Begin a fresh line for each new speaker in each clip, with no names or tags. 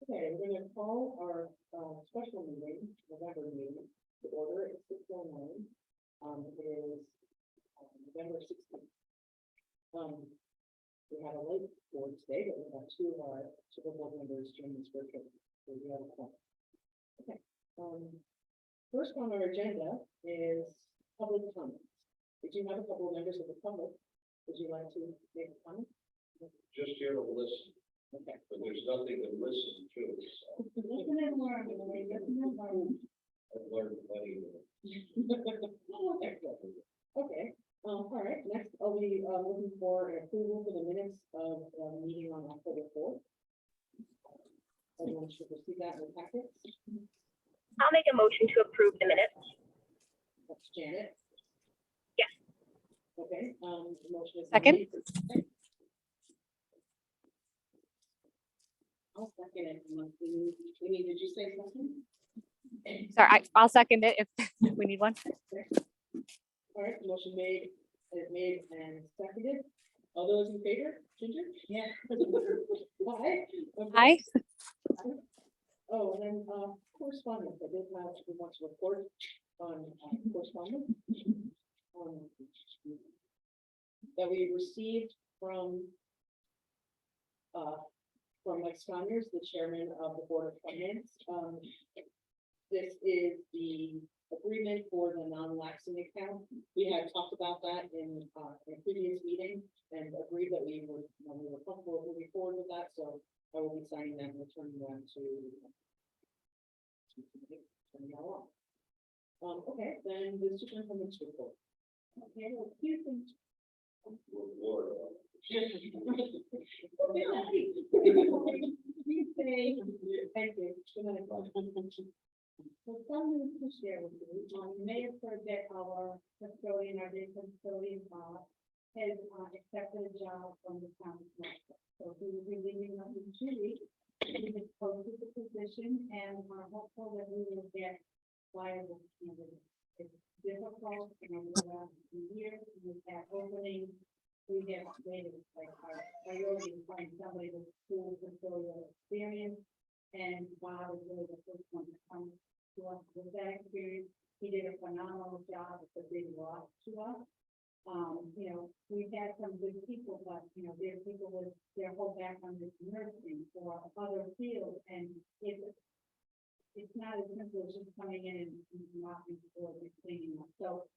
Okay, we're gonna call our special meeting, November meeting, to order at 6:09. It is November 16th. We have a late board today, but we have two of our super board members joining us virtually. So we have a call. Okay. First on our agenda is public comments. Did you have a couple of members of the public? Would you like to make a comment?
Just here to listen,
Okay.
but there's nothing to listen to, so
Listen and learn, listen and learn.
I've learned plenty.
Okay, all right, next I'll be looking for an approval for the minutes of the meeting on October 4th. Everyone should receive that in the packets.
I'll make a motion to approve the minutes.
That's Janet.
Yes.
Okay, the motion is.
Second.
made. I'll second it. Winnie, did you say something?
Sorry, I'll second it if we need one.
All right, motion made and seconded. All those in favor? Ginger? Yeah. Aye. Okay.
Aye.
Oh, and then correspondence, I did have too much report on correspondence. That we received from Mike Saunders, the chairman of the Board of Finance. This is the agreement for the non-lapsing account. We had talked about that in a previous meeting and agreed that we were comfortable moving forward with that, so I will be signing that and returning that to turning that off. Okay, then the superintendent's report. Okay, well, here's the. Thank you.
So some news to share with you. You may have heard that our custodian, our day custodian, has accepted a job from the town of Norfolk. So he will be leaving us in 2 weeks. He has posted the position and are hopeful that we will get viable candidates. It's difficult, and over the last few years, with that opening, we have made it like our priority to find somebody with school custodial experience. And Bob is really the first one to come to us with that experience. He did a phenomenal job. It's a big loss to us. You know, we've had some good people, but you know, there are people with their whole background is nursing or other fields, and it's not as simple as just coming in and knocking the door and cleaning up. So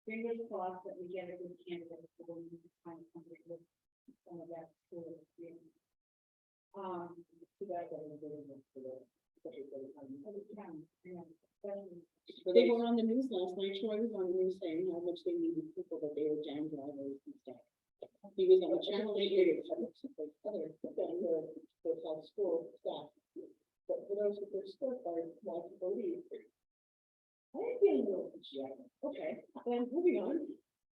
fingers crossed that we get a good candidate for when we find somebody with some of that school experience.
Too bad that was very much for the.
Especially,
They were on the news last night. Troy was on the news saying how much they needed people, that they were jam drivers and stuff. He was on the channel 8 radio, other hotel school staff. But for those with their sport cards, why people leave? I ain't getting no yet. Okay, then moving on.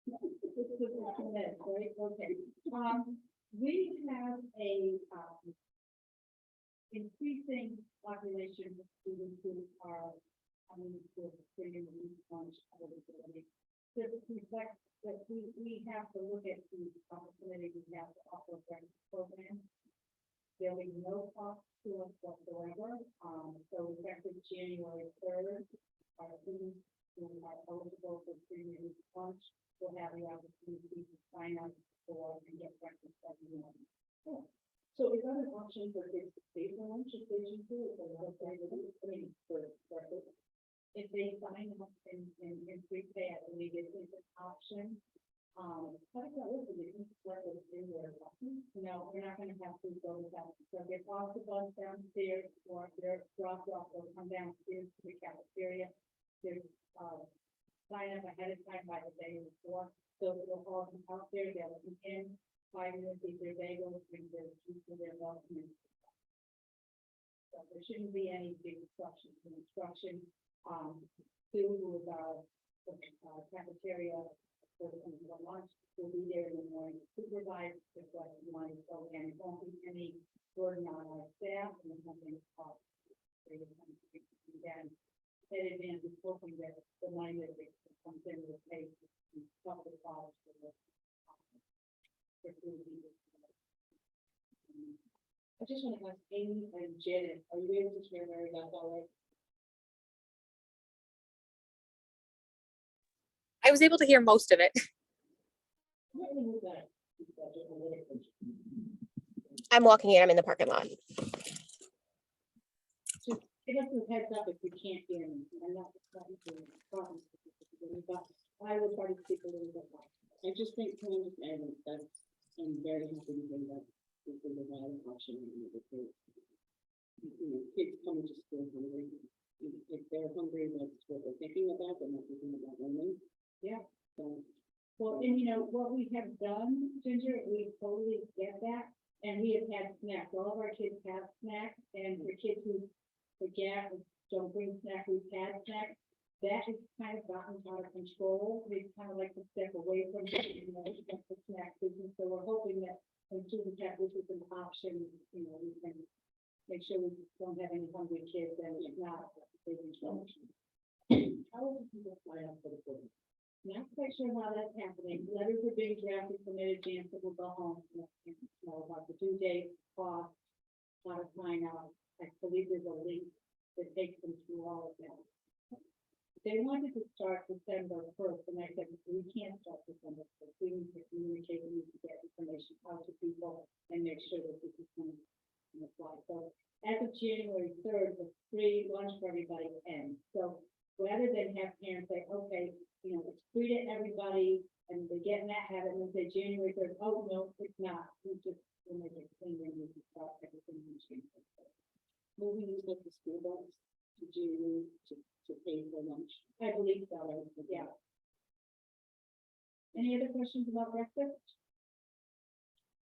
this is a mess, right? Okay. We have a increasing population of students who are coming to the premium launch of the facility. This reflects that we have to look at the opportunity we have to offer breakfast programs. There will be no cost to us whatsoever. So effective January 3rd, our students who are eligible for premium lunch will have the opportunity to sign up for and get breakfast every morning.
Oh, so is that an option for kids to pay for lunch if they choose to, or not? I mean, for breakfast?
If they sign up in prepay, I believe it is an option.
How does that work? Is it breakfast in their option?
No, we're not gonna have to go with that. So they cross the bus downstairs or they're dropped off, they'll come downstairs to the cafeteria. There's, sign up ahead of time by the day before. So they'll all come out there, they'll come in, 5 minutes, eat their bagels, drink their juice with their welcome. So there shouldn't be any big instructions. Sue, who is our cafeteria for the lunch, will be there in the morning, supervise the lunch, so again, it won't be any burden on our staff, and nothing cost. Again, that advance is hoping that the money that comes in will pay to cover the cost for the.
I just want to ask Amy and Janet, are you able to hear Mary Beth all right?
I was able to hear most of it.
Let me move that.
I'm walking in, I'm in the parking lot.
Give us a heads up if you can't hear me. I'm not trying to promise, but I will try to speak a little bit more. I just think, can I just add that I'm very happy to hear that this is a valid option. Kids coming to school hungry. If they're hungry, that's what they're thinking about, they're not thinking about learning. Yeah. So,
Well, and you know, what we have done, Ginger, we totally get that, and we have had snacks, all of our kids have snacks, and for kids who forget, or don't bring snacks, we've had snacks. That has kind of gotten out of control, we kind of like to step away from it, you know, the snack business, so we're hoping that when students have this as an option, you know, we can make sure we don't have any hungry kids, and if not, they can trouble.
how will people sign up for the program?
Not quite sure how that's happening. Letters are being drafted, submitted, Jansen will go home, and know about the due date, cost, how to sign up. I believe there's a link that takes them through all of that. They wanted to start December 1st, and I said, we can't start December 1st. We need to communicate, we need to get information out to people and make sure that this is going to apply. So as of January 3rd, the free lunch for everybody ends. So rather than have parents say, okay, you know, it's free to everybody, and they get in that habit, and then say January 3rd, oh, no, it's not. We just, we'll make it clean, and we can start everything in January 3rd.
Will we use like the school bus to pay for lunch?
I believe so, yeah. Any other questions about breakfast?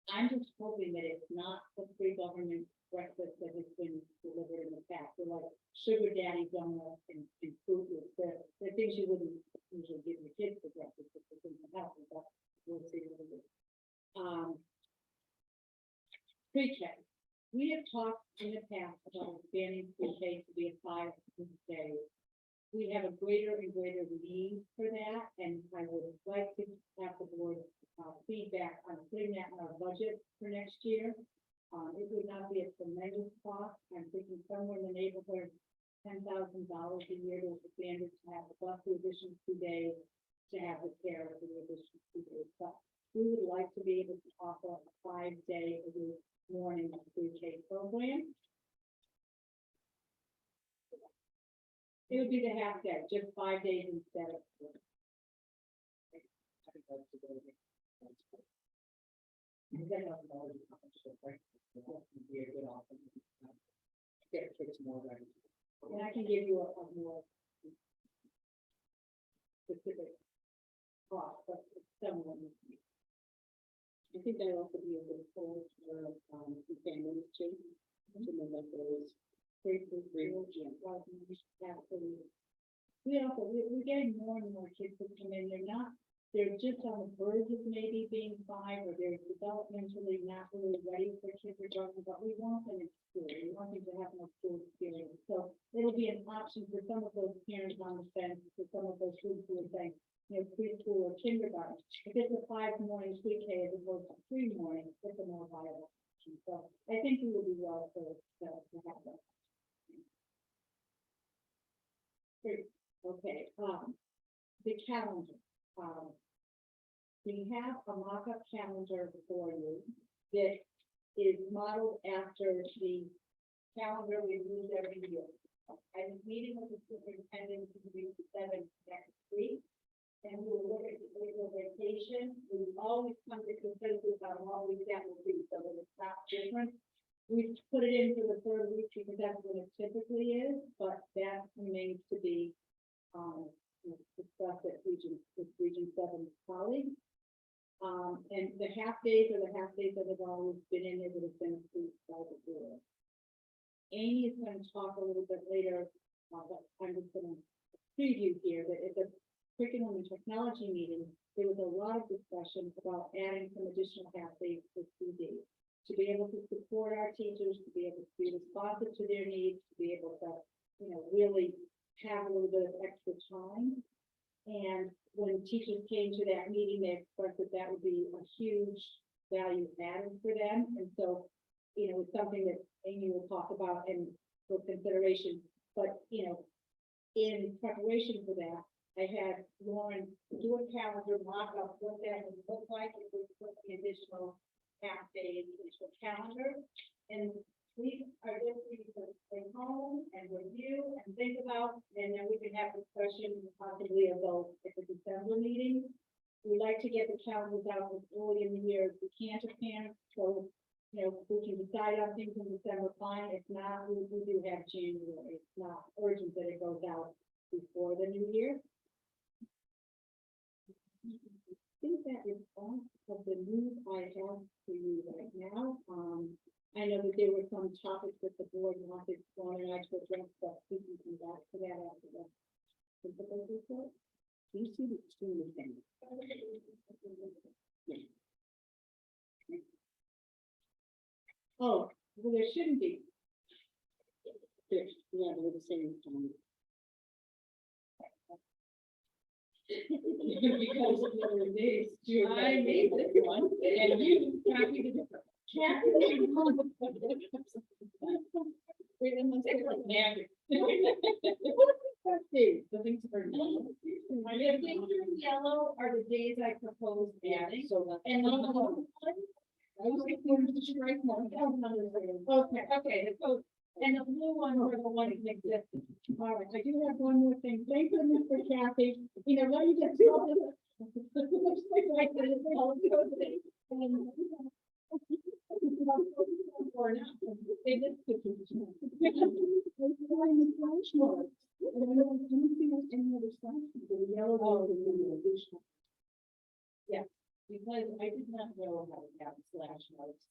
I'm just hoping that it's not the free government breakfast that has been delivered in the past, so like sugar daddy donuts and fruit with the things you wouldn't usually give your kids for breakfast if it's in the house, but we'll see what it is. Pre-K. We have talked in the past about expanding pre-K to be a 5 day. We have a greater and greater need for that, and I would like to have the board feedback on putting that in our budget for next year. It would not be a tremendous cost. I'm thinking somewhere in the neighborhood of $10,000 a year to expand it to have the bus the additional 2 days, to have the care for the additional 2 days. But we would like to be able to offer a 5 day a week morning pre-K program. It would be the half day, just 5 days instead of 4. And I can give you a more specific cost, but it's someone.
I think that also be a good poll for families too, to know that there is
Absolutely. We're getting more and more kids who come in, they're just on the verge of maybe being 5, or they're developmentally not really ready for kindergarten, but we want them in school, we want them to have no school experience. So it'll be an option for some of those parents on the fence, for some of those students who are saying, you know, preschool or kindergarten. If it's a 5 morning pre-K as opposed to 3 mornings, it's a more viable option. So I think we will be well for to have that. Great. Okay, the calendar. We have a mock-up calendar for you that is modeled after the calendar we use every year. I'm meeting with the superintendent to be 7 next week, and we'll look at the April vacation. We always come to consensus on what week that will be, so that it's not different. We put it in for the 3rd week because that's when it typically is, but that remains to be discussed at Region 7 colleagues. And the half days are the half days that have always been in there that have been approved by the board. Amy is going to talk a little bit later, but I'm just going to preview here that at the curriculum and technology meeting, there was a lot of discussion about adding some additional half days for CD to be able to support our teachers, to be able to be responsive to their needs, to be able to, you know, really have a little bit of extra time. And when teachers came to that meeting, they expressed that that would be a huge value added for them. And so it's something that Amy will talk about and for consideration, but, in preparation for that, I had Lauren do a calendar mock up what that would look like if we put the additional half day into the calendar. And we are just going to stay home and review and think about, and then we can have discussion possibly about at the December meeting. We like to get the calendars out as early in the year as we can to parents, so, if we can decide on things in December, fine. If not, we do have January. It's not urgent that it goes out before the new year. I think that is all of the news I have for you right now. I know that there were some topics that the board wanted Lauren and I to address, but we can come back to that after the principal's report. Do you see the screen thing? Yeah. Oh, well, there shouldn't be. Yeah, they're the same. Because of the days, I made this one, and you copied it. Wait, unless it's like magic. Let's see, the things are. The things in yellow are the days I proposed adding. And I was like, to strike one. Okay, so, and the blue one were the ones that existed. All right, I do have one more thing. Thank goodness for Kathy. Let me just tell you. Or not. They did. Yeah, because I did not know how to have slash notes.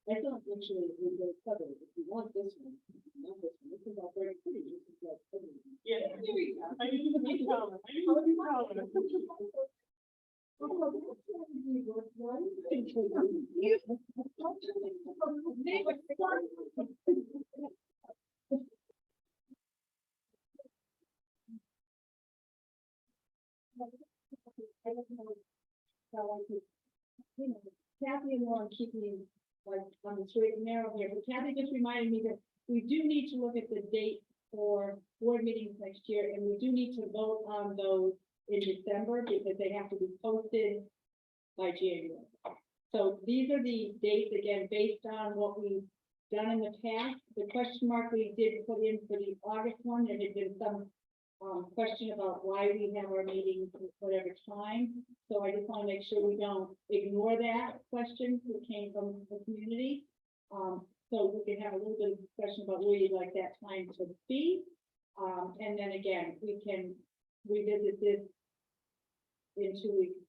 I thought actually it was very clever. If you want this one, not this one. This is all very pretty. This is like everything. Yeah, there we go. I didn't make color. I didn't make color. I don't know how I could, Kathy and Lauren keep me like on the straight and narrow here, but Kathy just reminded me that we do need to look at the date for board meetings next year, and we do need to vote on those in December because they have to be posted by January. So these are the dates, again, based on what we've done in the past. The question mark we did put in for the August one, there had been some question about why we have our meetings at whatever time. So I just want to make sure we don't ignore that question that came from the community. So we can have a little bit of discussion about where you'd like that time to be. And then again, we can revisit this in 2 weeks.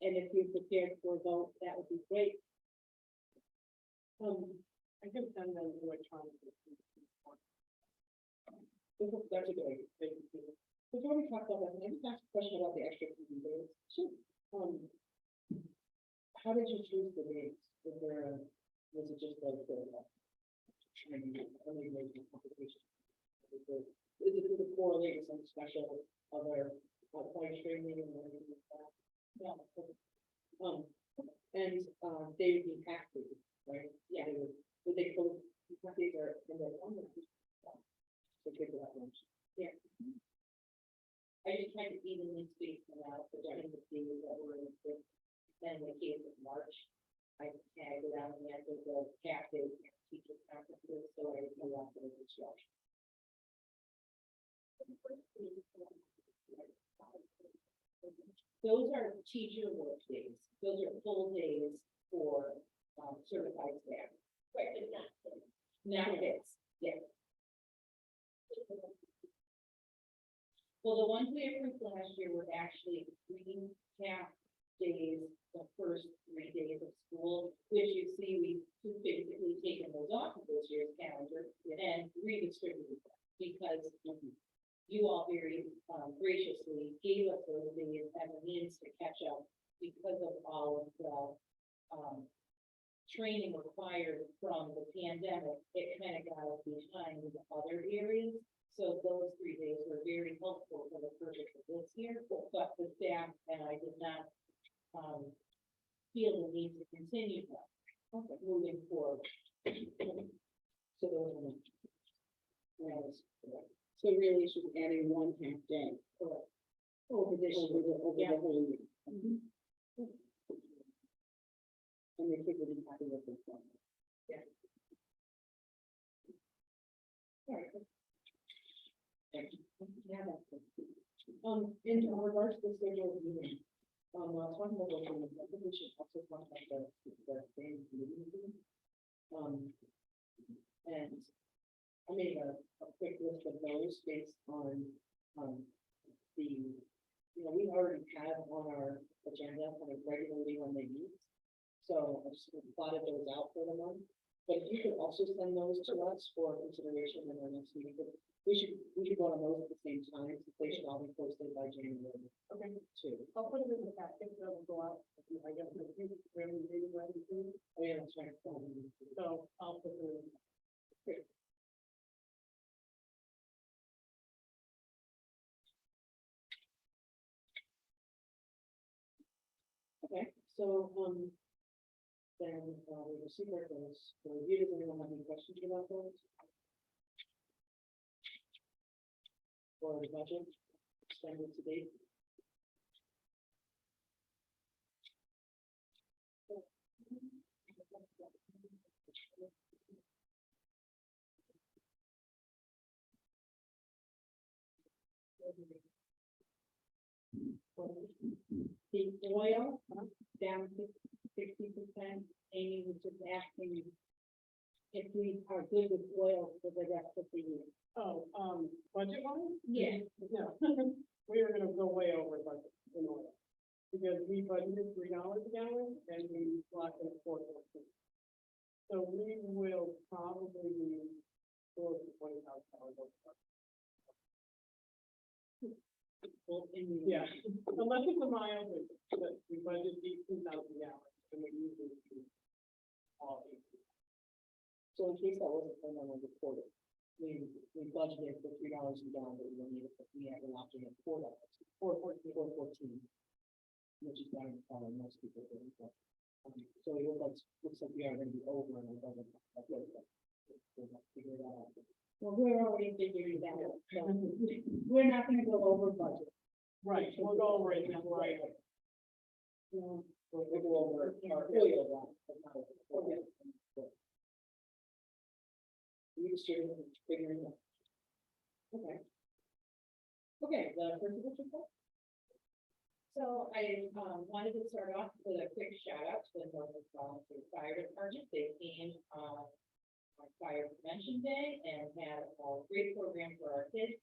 And if you're prepared for a vote, that would be great. I could have done that electronically. That's a good idea. Before we talk about that, I just asked a question about the extra days. Sure. How did you choose the dates? Was it just like the training? Is it correlate with some special other point training or anything like that? Yeah. And they would be active, right? Yeah. Would they both be active or in their own? Yeah. I just tried to evenly space them out, but during the days that were in the, then in the case of March, I tagged it out in the end of the captive teacher conferences, so I didn't know after the instruction. Those are teacher work days. Those are full days for certified staff. Right, but not kids. Yeah. Well, the ones we approved last year were actually 3 half days, the first 3 days of school, which you see we've basically taken those off of this year's calendar and redistributed them because you all very graciously gave us those days as a means to catch up because of all of the training required from the pandemic. It kind of got us behind in other areas. So those 3 days were very helpful for the purpose of this year, but the staff
staff, and I did not, feel the need to continue that, moving forward. So those are my. Yes, correct. So really, she's adding one half day. Correct. Over the whole year. And the kids will be happy with this one. Yeah. All right. Thank you. Yeah, that's good. In regards to the schedule of the meeting, talking about those meetings, I think we should also talk about the same meeting. And I made a quick list of those based on, we already have on our agenda kind of regularly when they meet. So I just plotted those out for the month. But if you could also send those to us for consideration in our next meeting. But we should go on those at the same time, since they should all be posted by January. Okay. Too. I'll put it in the packet, so it'll go out. I guess the really ready to. Oh, yeah, that's right. So I'll put it in. Great. Okay, so, then, we receive our those, the review, does anyone have any questions about those? Or the budget, extended to date? The oil, down to 60%, Amy was just asking if we are good with oil for the rest of the year.
Oh, budget wise?
Yeah.
No, we are gonna go way over budget in oil. Because we budgeted $3 a gallon and we locked in $4.14. So we will probably be close to $20,000 over budget.
Well, in the.
Yeah, unless it's a mild, but we budget 18,000 gallons and we usually do all 18.
So in case that wasn't planned on the report, we budgeted for $3 a gallon, but we don't need it, we have an option at $4, $4.14, which is down to most people. So it looks like we are gonna be over and above. We'll figure that out. Well, we're already figuring that out. So we're not gonna go over budget.
Right, we'll go over it now, right?
We'll go over our oil one. But not our oil. We just figuring it out. Okay. Okay, the principal report. So I wanted to start off with a quick shout out to the Norfolk Volunteer Fire Department. They came on Fire Prevention Day and had a great program for our kids.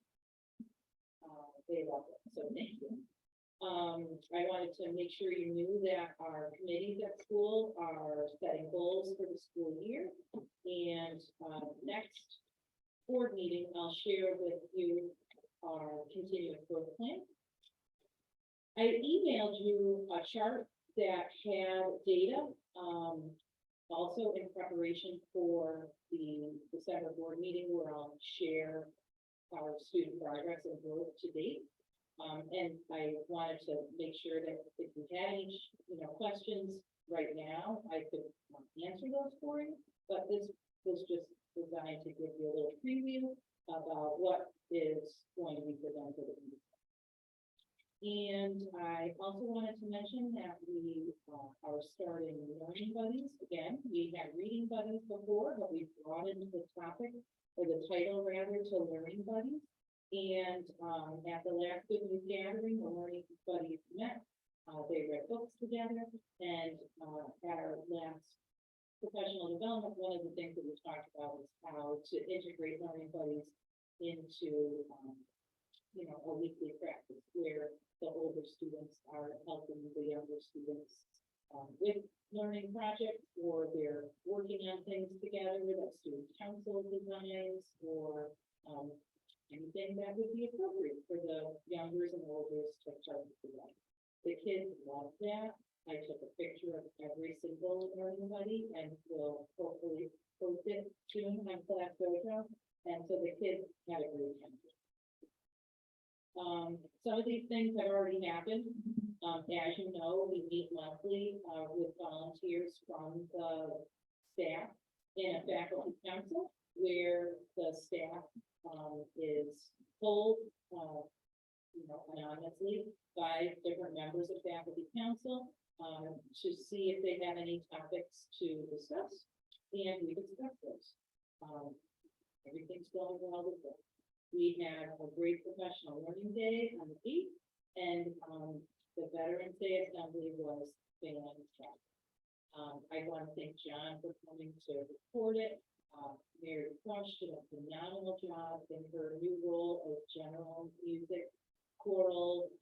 They loved it, so thank you. I wanted to make sure you knew that our committees at school are setting goals for the school year. And next board meeting, I'll share with you our continuing growth plan. I emailed you a chart that had data, also in preparation for the December board meeting where I'll share our student progress and growth to date. And I wanted to make sure that if you had any, questions right now, I could answer those for you. But this was just designed to give you a little preview about what is going to be presented. And I also wanted to mention that we are starting learning buddies again. We had reading buddies before, but we broadened the topic, or the title rather, to learning buddies. And at the last good news gathering, the learning buddies met. They read books together, and at our last professional development, one of the things that we talked about was how to integrate learning buddies into a weekly practice where the older students are helping the younger students with learning projects, or they're working on things together that student council designs, or anything that would be appropriate for the youngers and olders to start together. The kids love that. I took a picture of every single learning buddy and will hopefully post it soon on Class Dojo. And so the kids had a great time. Some of these things have already happened. As you know, we meet monthly, with volunteers from the staff in a faculty council where the staff, is told, anonymously by different members of faculty council, to see if they have any topics to discuss, and we discuss those. Everything's going well with it. We have a great professional learning day on the 8th, and, the Veterans Day Assembly was fantastic. I want to thank John for coming to record it. Mary Crush did a phenomenal job in her new role as general music choral,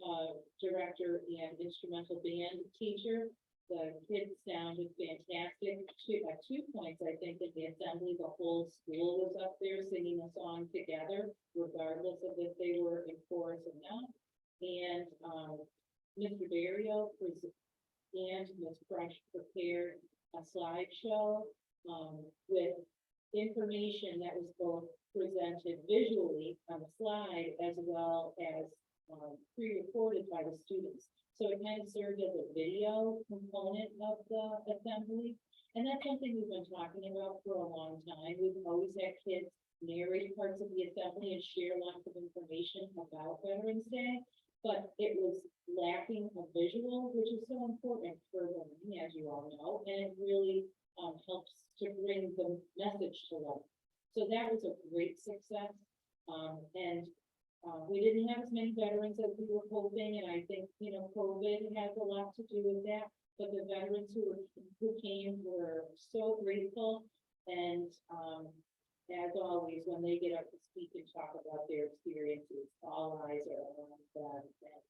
director and instrumental band teacher. The kids sounded fantastic. At 2 points, I think, in the assembly, the whole school was up there singing a song together, regardless of if they were in chorus or not. And, Mr. Barrio and Ms. Fresh prepared a slideshow, with information that was both presented visually on the slide as well as, pre-recorded by the students. So it kind of served as a video component of the assembly. And that's something we've been talking about for a long time. We've always had kids narrate parts of the assembly and share lots of information about Veterans Day. But it was lacking a visual, which is so important for learning, as you all know, and it really, helps to bring the message to life. So that was a great success. We didn't have as many veterans as we were hoping, and I think, COVID has a lot to do with that. But the veterans who came were so grateful, and, as always, when they get up to speak and talk about their experiences, all eyes are on them, and,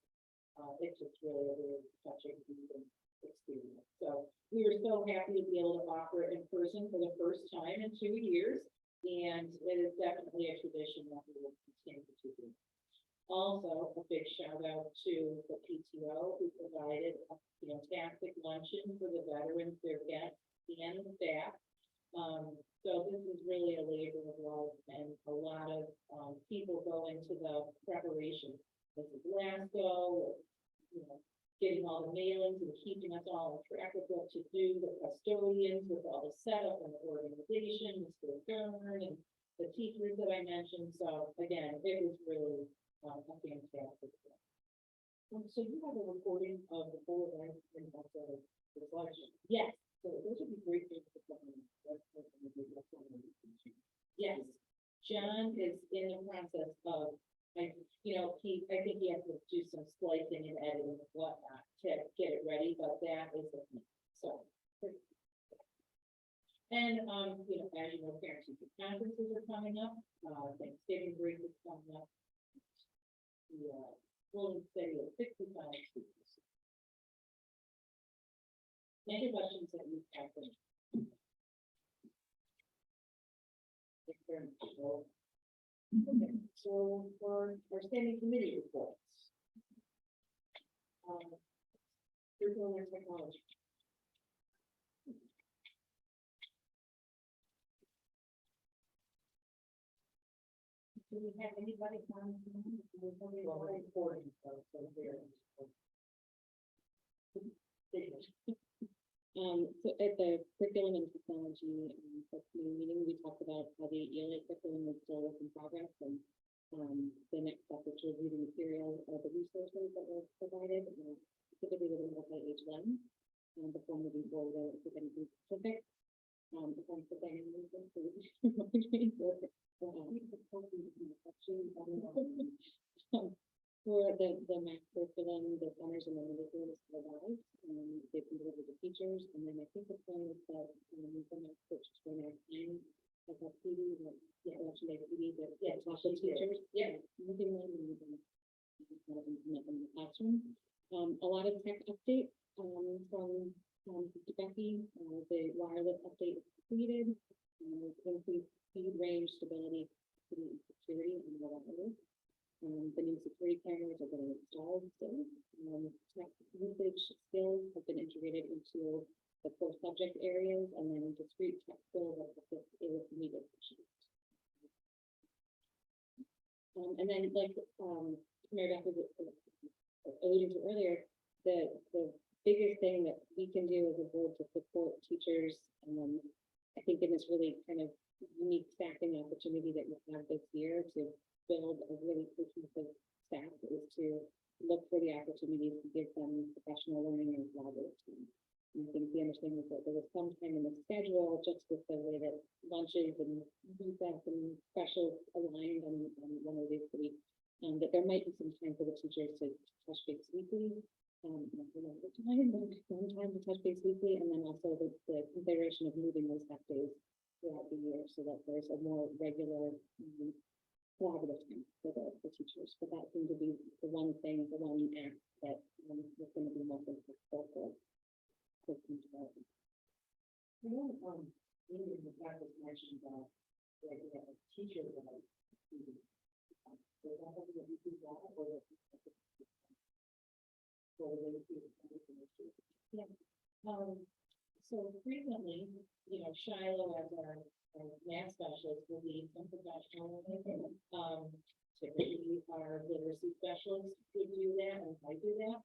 it's just really a really touching experience. So we were so happy to be able to offer it in person for the first time in 2 years, and it is definitely a tradition that we will continue to do. Also, a big shout out to the PTO who provided a fantastic luncheon for the veterans, their guests, and the staff. So this is really a labor of love, and a lot of, people go into the preparation. Mrs. Glasgow, getting all the mailings and keeping us all on track with what to do, the custodians with all the setup and the organization, Mr. Gurn, and the teachers that I mentioned. So again, it was really, a fantastic thing. So you have a recording of the whole event in the selection? Yes. So those would be great things to put in. Yes, John is in the process of, I think he has to do some splicing and editing and whatnot to get it ready, but that is the thing. So. And, as you know, parents teacher conferences are coming up, Thanksgiving break is coming up. The, full study of 65 students. Any questions that you have for me? Okay, so for our standing committee reports. Curriculum and technology. Do we have anybody on? Reporting, so there.
So at the curriculum and technology, subcommittee meeting, we talked about how the ELA curriculum is still work in progress, and, the next step is to review the material, the resources that were provided, specifically within multi-age lens, before moving forward with anything specific. If I'm preparing anything, so for the math curriculum, the honors and the middle is revised, they've been delivered to teachers, and then I think the plan is that, the math coach is going to assign like a PD, actually like PD, but talk to teachers, moving them and moving kind of implement them in the classroom. A lot of tech update, from Becky, the wireless update is completed, increased speed, range, stability, and security, and reliability. The new security cameras are getting installed still. Tech usage skills have been integrated into the core subject areas, and then discrete tech skills are if needed. And then, like Mary Beth was alluding to earlier, the biggest thing that we can do as a board to support teachers, I think in this really kind of unique staffing opportunity that we have this year to build a really cohesive staff is to look for the opportunities to give them professional learning and collaborative time. And I think the understanding is that there was some time in the schedule, just with the way that lunches and recess and specials aligned on one of these weeks, that there might be some time for the teachers to touch base weekly. Not a lot of time, but some time to touch base weekly, and then also the consideration of moving those half days throughout the year so that there's a more regular collaborative time for the teachers. But that seemed to be the one thing, the one act that was going to be most impactful for team development.
You know, maybe the fact was mentioned about, like, teacher, so that something that you do that, or yeah. So frequently, you know, Shiloh as our math specialist will be some professional. Typically our literacy specialists would do that and I do that.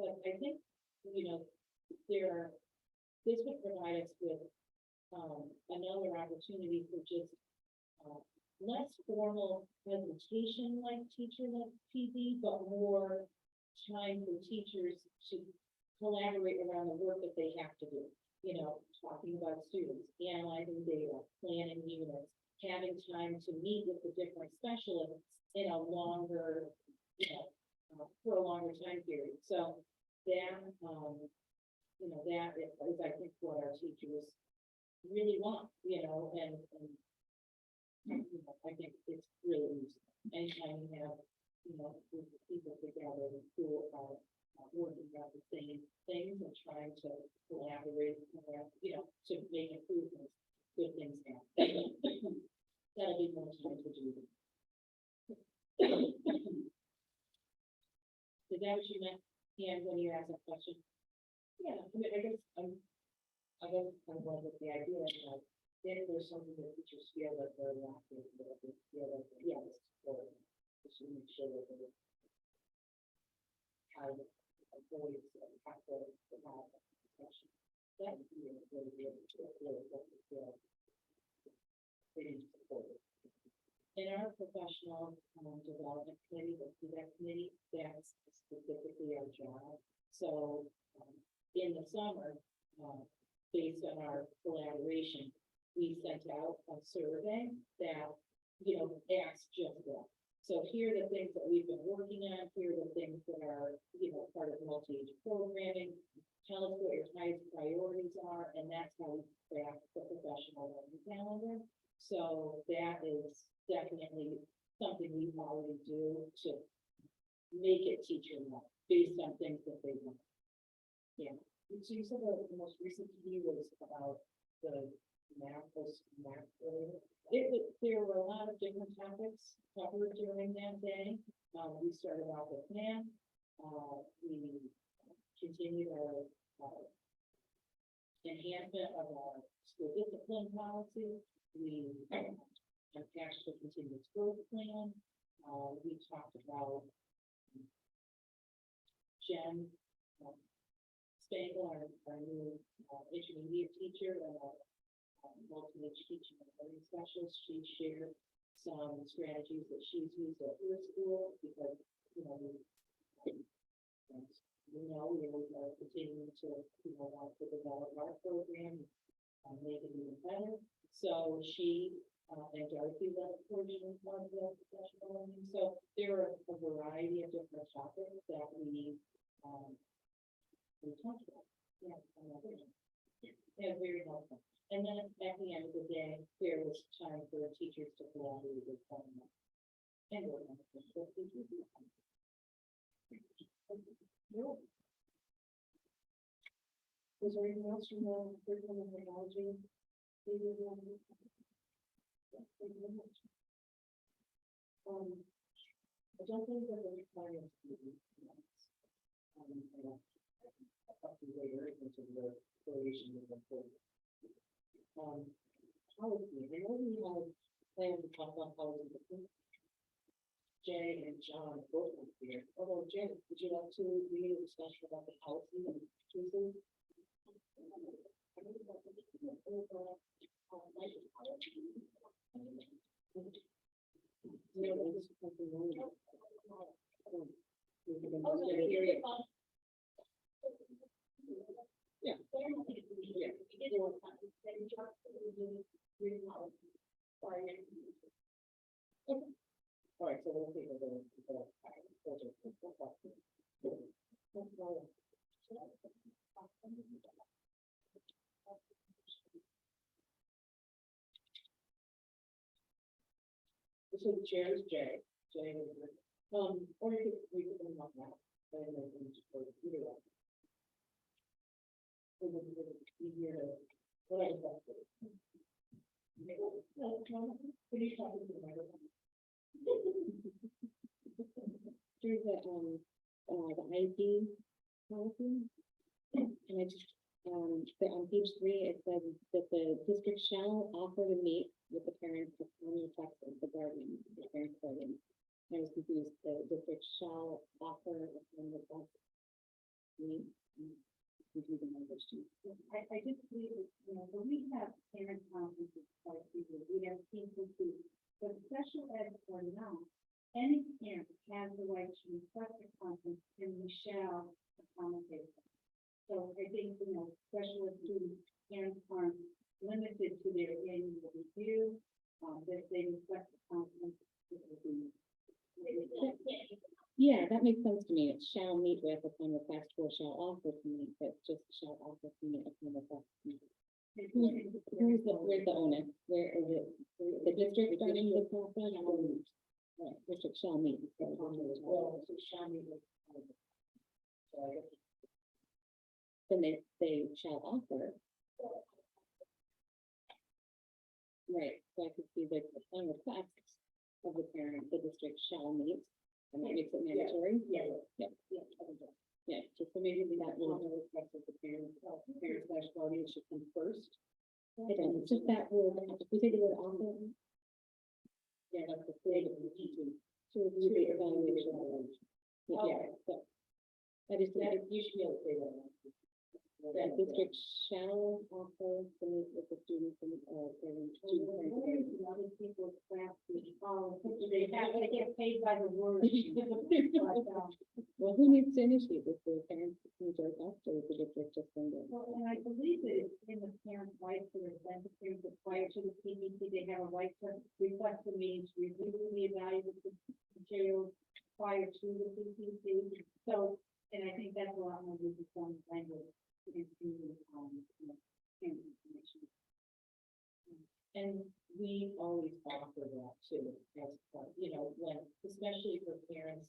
But I think, you know, this would provide us with another opportunity for just less formal presentation like teacher like PD, but more time for teachers to collaborate around the work that they have to do. You know, talking about students, analyzing data, planning units, having time to meet with the different specialists in a longer, you know, for a longer time period. So that, you know, that is, I think, what our teachers really want, you know, and you know, I think it's really useful. Anytime you have, you know, group of people together who are working on the same things and trying to collaborate, you know, to make improvements, good things happen. That'll be more time to do. Is that what you meant, Ian, when you asked that question? Yeah, I mean, I guess I'm glad with the idea of if there's something that teachers feel that they're lacking, that they feel that, yes, or just to make sure that they have a voice and have to have a discussion. That would be a really feel pretty supportive. In our professional development committee, the feedback committee, that's specifically our job. So in the summer, based on our collaboration, we sent out a survey that, you know, asked just that. So here are the things that we've been working on. Here are the things that are, you know, part of multi-age programming. Tell us what your highest priorities are, and that's how we craft the professional learning calendar. So that is definitely something we already do to make it teacher-led based on things that they want. Yeah. So you said the most recent PD was about the math related. There were a lot of different topics covered during that day. We started off with math. We continued our enhancement of our school discipline policy. We attached the continuous growth plan. We talked about Jen Spangle, our new intermediate teacher, and our multi-age teaching and learning specialist. She shared some strategies that she's used at her school because, you know, we are continuing to, you know, want to develop our program and make it even better. So she and Dorothy led a portion of the professional learning. So there are a variety of different topics that we talked about. Yeah, very helpful. And then at the end of the day, there was time for teachers to collaborate with one another. And work on it. So teachers do that. Was there anything else from the curriculum and technology? Thank you very much. I don't think that the requirements up to later into the creation of the board. Policy. I know we have planned to talk about policy. Jay and John both went here, although Jay, would you like to read a discussion about the policy and choosing? No, this is something wrong. Yeah. All right, so we'll take a little. So the chair is Jay, or you could, we could bring up now, and then we just go either way. It would be easier to, whatever that's good. No, can you talk to the microphone?
Through the ID policy. And I just, on page 3, it says that the district shall offer to meet with the parents upon request of the guardian, the parent guardian. I was confused, the district shall offer upon request. Meet. Confusing language too.
I just believe that, when we have parent conferences, like we have people who, but special ed or not, any parent has the right to request a conference and we shall accommodate them. So I think, special ed students, parents aren't limited to their annual review, that they request a conference. It will be.
Yeah, that makes sense to me. It shall meet with upon request or shall offer to meet, but just shall offer to meet upon request. Where's the onus? Where is it? The district starting the process? Right, district shall meet.
Well, so shall we look? So I guess
Then they shall offer. Right, so I could see the upon request of the parent, the district shall meet, and that makes it mandatory.
Yeah.
Yeah.
Yeah, I think that.
Yeah, just so maybe that
On
will,
the request of the parents slash guardian should come first.
it's just that word, if we say the word offer,
Yeah, that's the thing, we need to.
to review the evaluation.
Okay.
So, that is,
That, you should be able to say that.
that district shall offer to meet with the students and, parents.
Other people's class, they have to get paid by the word.
Well, who needs to initiate this, the parents, who does after the district just send it?
Well, and I believe that it's in the parent's right to the representatives that prior to the PBC, they have a right to request the meetings, review the evaluation materials prior to the PBC. So, and I think that's a lot more uniform language to parent information.
And we always offer that too, as part, when, especially for parents,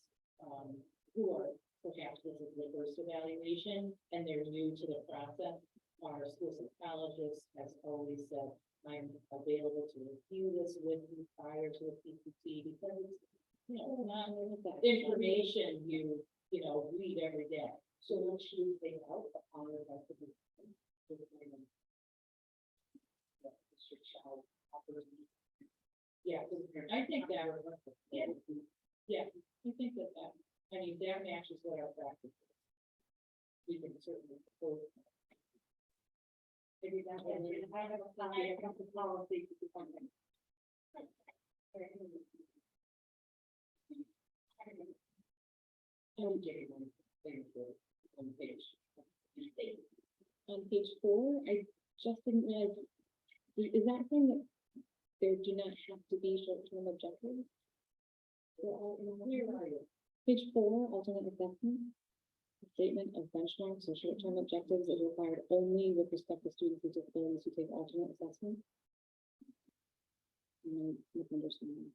who are perhaps this is their first evaluation and they're new to the process. Our school psychologist has always said, I'm available to review this with you prior to the PPT because it's, not information you read every day. So we'll choose things out upon the rest of the. Yeah, I think that, yeah, I think that, that matches what our practice is. We can certainly propose.
Maybe that way, if I have a policy to do something.
I'm getting one thing for on page.
On page 4, I just didn't realize, is that saying that there do not have to be short-term objectives?
Where are you?
Page 4, alternate assessment. The statement of benchmarks or short-term objectives is required only with respect to students with disabilities who take alternate assessment. Misunderstanding.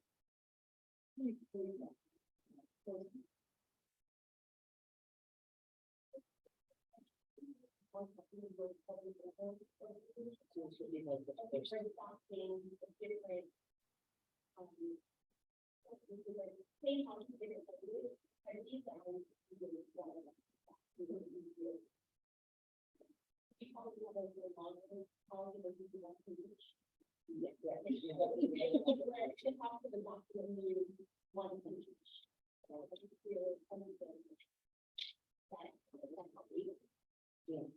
Yeah.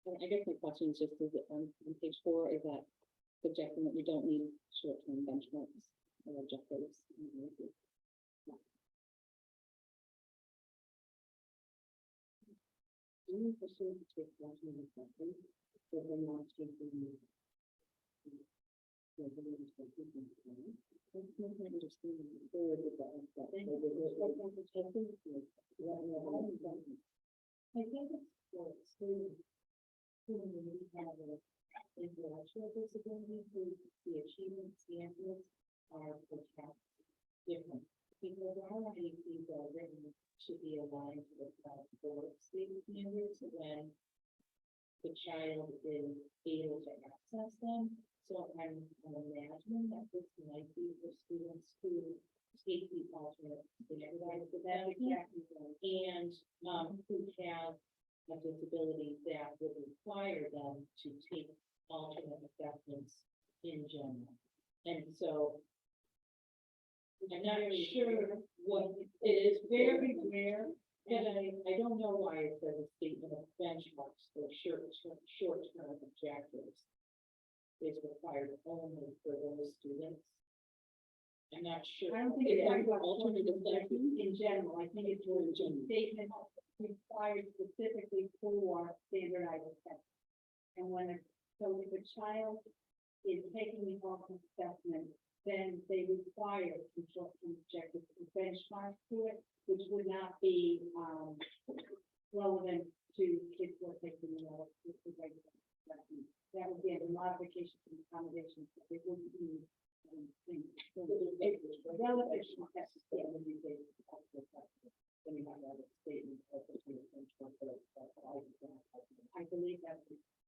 I guess my question is just, is it on page 4, is that suggesting that we don't need short-term benchmarks or objectives? I'm pursue to take action on something, so then not to be. I don't understand the third of that.
I think it's for students who maybe have a intellectual disability, who the achievement standards are perhaps different. Because our IEPs are written to be aligned with board state standards when the child is able to access them. So I'm imagining that this might be for students who take the alternate standardized evaluation and who have a disability that would require them to take alternate assessments in general. And so I'm not really sure what, it is very rare, and I don't know why it says a statement of benchmarks for short-term objectives is required only for those students. I'm not sure. I don't think
Is
it's
that
about
alternative therapy?
in general, I think it's a statement required specifically for standardized tests. And so if a child is taking the alternate assessment, then they require some short-term objectives and benchmarks to it, which would not be, relevant to kids who are taking the regular assessment. That would be a modification to the accommodation, it wouldn't be, relevant to test, yeah, when you say, then you have that statement of the benchmark, I believe that.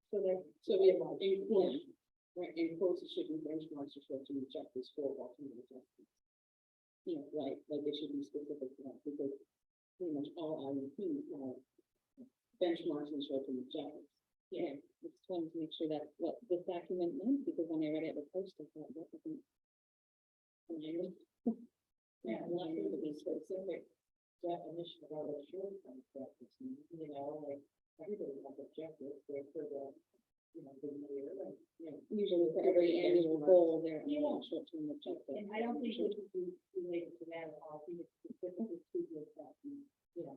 So we have informed, right, in quotes, it should be benchmarks or short-term objectives for alternative assessments. You know, like it should be specific to that, because pretty much all IEPs have benchmarks and short-term objectives. Yeah, I just wanted to make sure that's what this document meant, because when I read it at first, I thought, what doesn't.
Yeah,
I need to be specific.
Definition of a short-term practice, you know, like everybody has objectives, they're for the, you know, the year, like, you know.
Usually for every annual goal, there
Yeah.
are short-term objectives.
And I don't think this is related to that at all, I think it's specifically to the assessment, you know.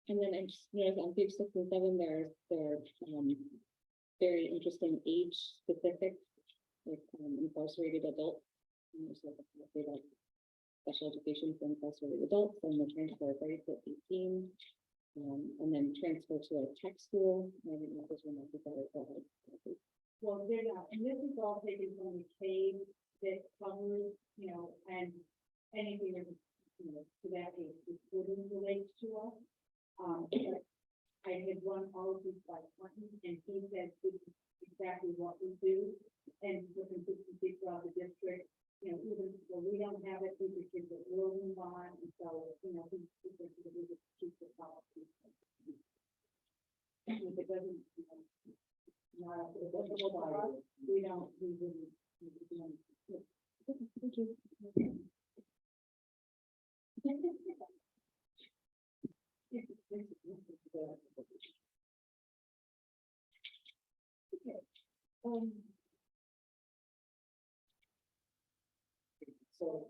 And then I just noticed on page 6 and 7, there are very interesting age specific, like incarcerated adults. And there's like about special education for incarcerated adults, and the transfer rate at 18. And then transfer to a tech school. I didn't know if this one was better.
Well, they're not, and this is all taken from the cave that covers, you know, and anything that, you know, to that age, which wouldn't relate to us. But I had run all of these by Quentin, and he said this is exactly what we do, and for consistency throughout the district, you know, even though we don't have it, these are kids that will move on, and so, you know, we just keep the policy. If it doesn't, you know, not, if it doesn't apply, we don't, we wouldn't.
Thank you.
So,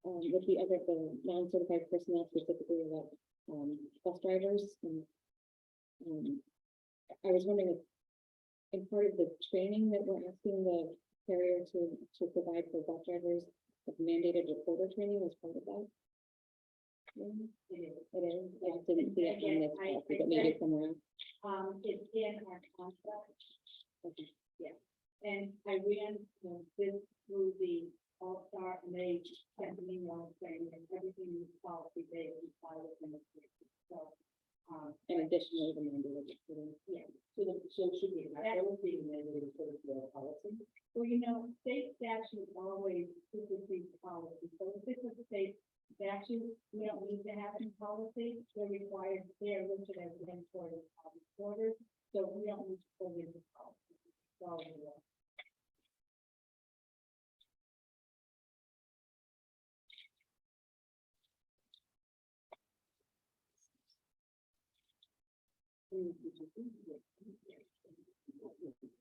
With the other, the non-certified personnel, specifically about bus drivers, and I was wondering if in part of the training that we're asking the carrier to provide for bus drivers, the mandated reporter training was part of that. It is. I just didn't see it in this policy, but maybe somewhere else.
It's in our contract.
Okay.
Yeah, and I ran, you know, this through the All-Star, and they sent an email saying that everything is policy, they comply with them. So,
And additionally, the Monday,
yeah.
So should we have everything mandated for the policy?
Well, state statute always supersedes policy, so if it's a state statute, we don't need to have any policy, they're required, they're listed as mandatory orders, so we don't need to put in the policy. So,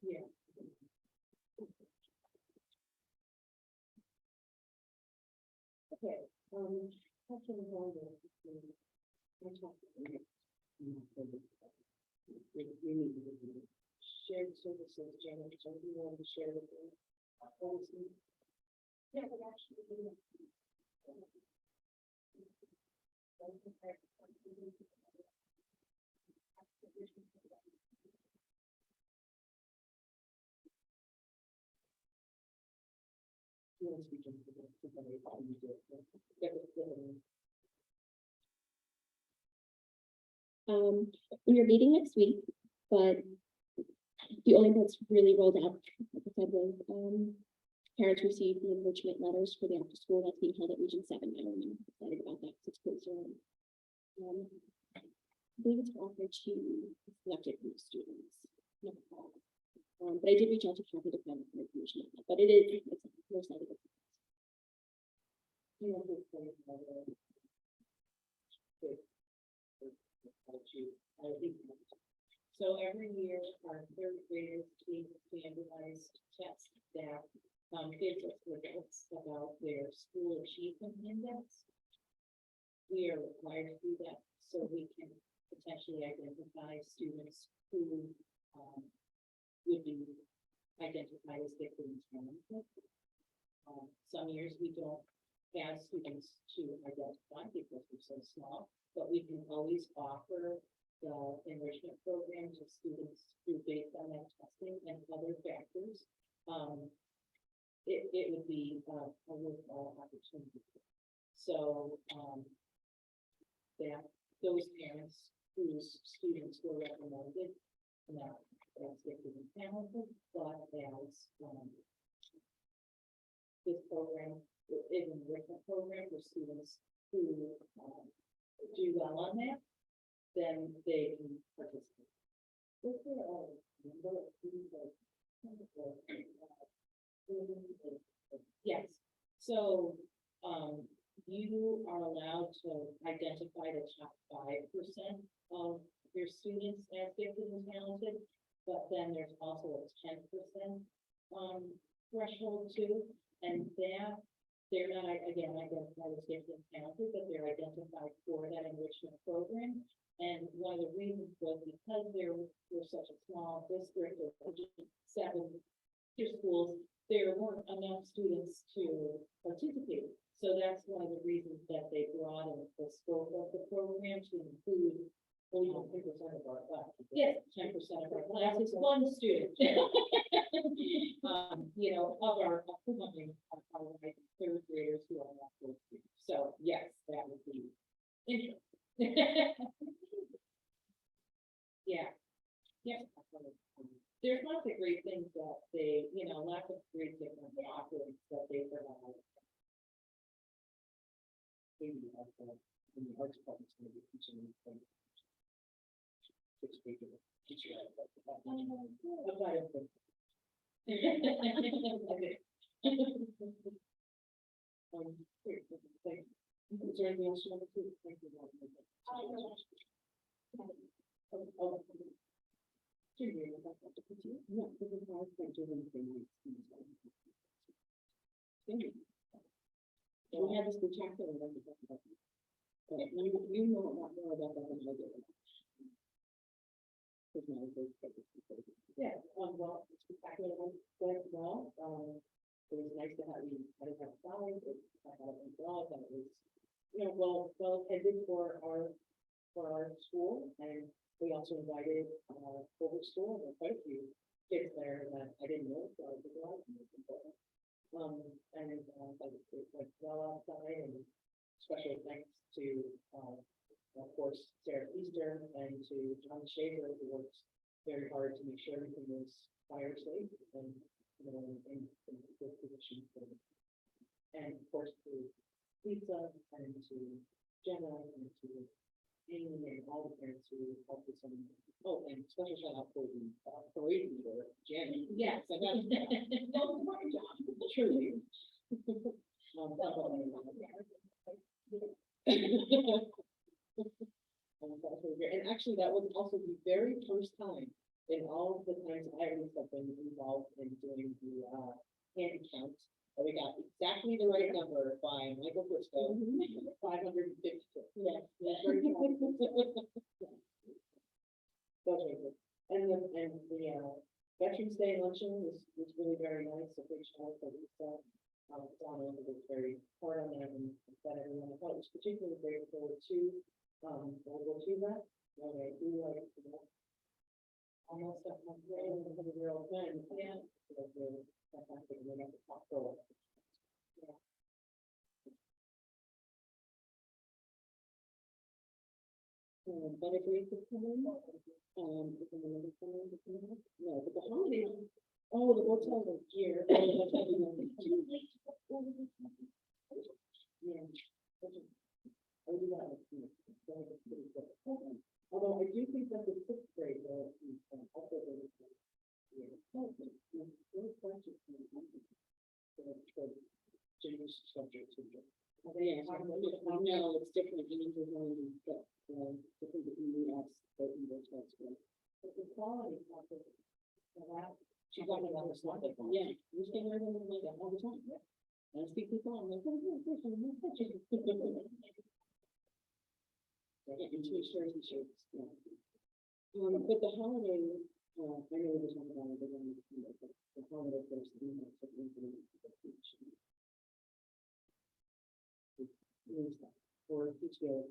yeah.
Okay, question one, I talked to you. We need to do shared services, Janet, so you want to share with them? Policy?
Yeah, but actually,
You want to speak to somebody, how you do it? Yeah,
we're meeting next week, but the only thing that's really rolled out, like I said, was, parents received the enrichment letters for the after school that's being held at Region 7 now, and I'm excited about that, 'cause it's closer. I believe it's offered to selected group students. No, but I did reach out to Kathy to find out more information on that, but it is, it's most likely.
You know, this thing, I think. So every year, our third graders take standardized tests that, gives us results about their school achievement index. We are required to do that, so we can potentially identify students who, would be identified as gifted and talented. Some years we don't have students to identify because we're so small, but we can always offer the enrichment program to students who, based on that testing and other factors, it would be a worthwhile opportunity. So, that those parents whose students were recommended, not as gifted and talented, but as, this program is an enrichment program for students who, do well on that, then they can participate. Is there a number of people? Yes, so, you are allowed to identify the top 5% of your students as gifted and talented, but then there's also a 10%, threshold too, and that, they're not, again, identified as gifted and talented, but they're identified for that enrichment program. And one of the reasons was because we're such a small district of 7 schools, there weren't enough students to participate. So that's one of the reasons that they broadened the scope of the program to include only 10% of our class. Yes, 10% of our class is one student. Of our third graders who are not third graders. So yes, that would be interesting. Yeah. Yeah. There's lots of great things that they, lots of great different offerings that they provide. Maybe in the arts department's gonna be teaching. Teacher. Is there anything else you want to do? Thank you. We have this spectacular one to talk about. But you know a lot more about that than I do. Yeah, well, it's spectacular one went well. It was nice to have you, I didn't have flowers, I had it well, that was, well attended for our school, and we also invited, over school, and quite a few kids there that I didn't know, so I was glad. And, but it went well outside, and special thanks to, of course, Sarah Easter and to John Shaver, who works very hard to make sure everything was fire safe and, you know, in good position. And of course, to Lisa and to Jenna and to Amy and all the parents who helped us. Oh, and special shout out for the parade leader, Janet.
Yes.
So that's, truly. That's really great. And actually, that was also the very first time in all of the times I have been involved in doing the hand count. And we got exactly the right number by Michael Briscoe, 552.
Yes.
That's very good. That's very good. And the Veterans Day luncheon was really very nice. A big shout out to Lisa. Donna was very hard on that and that everyone. I thought it was particularly great for the World War II vet. They do like, you know, almost a 100-year-old men. Yeah. So that's really fantastic. And they got the top row. Yeah. But if we could come in, is there another comment to come in? No, but the holiday, oh, the hotel was here. Oh, the hotel was here. Yeah. I do that. Although I do think that the sixth grade, also very, yeah. James subject to. Yeah, I know it's different, you need to learn to get, different between the apps, but in those parts, but. The quality of it, that, she's talking about the slide, yeah, we stay right in the middle all the time, yeah. And I speak people, I'm like, oh, yeah, this one, that's such a. Yeah, and two shirts and shirts, yeah. But the holiday, I know we were talking about it, but the holiday first, you know, something for the or each year.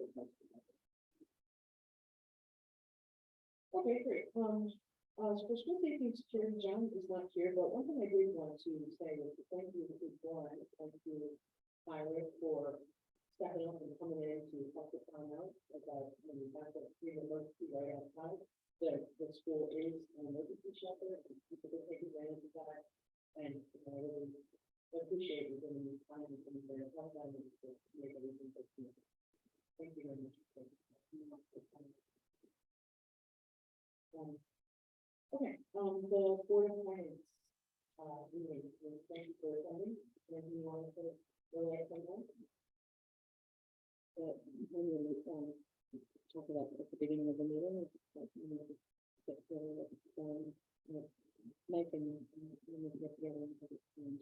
Okay, great. For school safety and security, John is not here, but one thing I did want to say was to thank you to Dawn, thank you, Myra, for stepping up and coming in to help the town out about when you find that free emergency right outside. The school is an emergency shelter, and people will take advantage of that. And I really appreciate you giving me time and coming there and help out and to make everything go smooth. Thank you very much. Okay, the Board of Finance, meeting, thank you for attending, and you want to go ahead and talk about at the beginning of the meeting, Mike and get together and.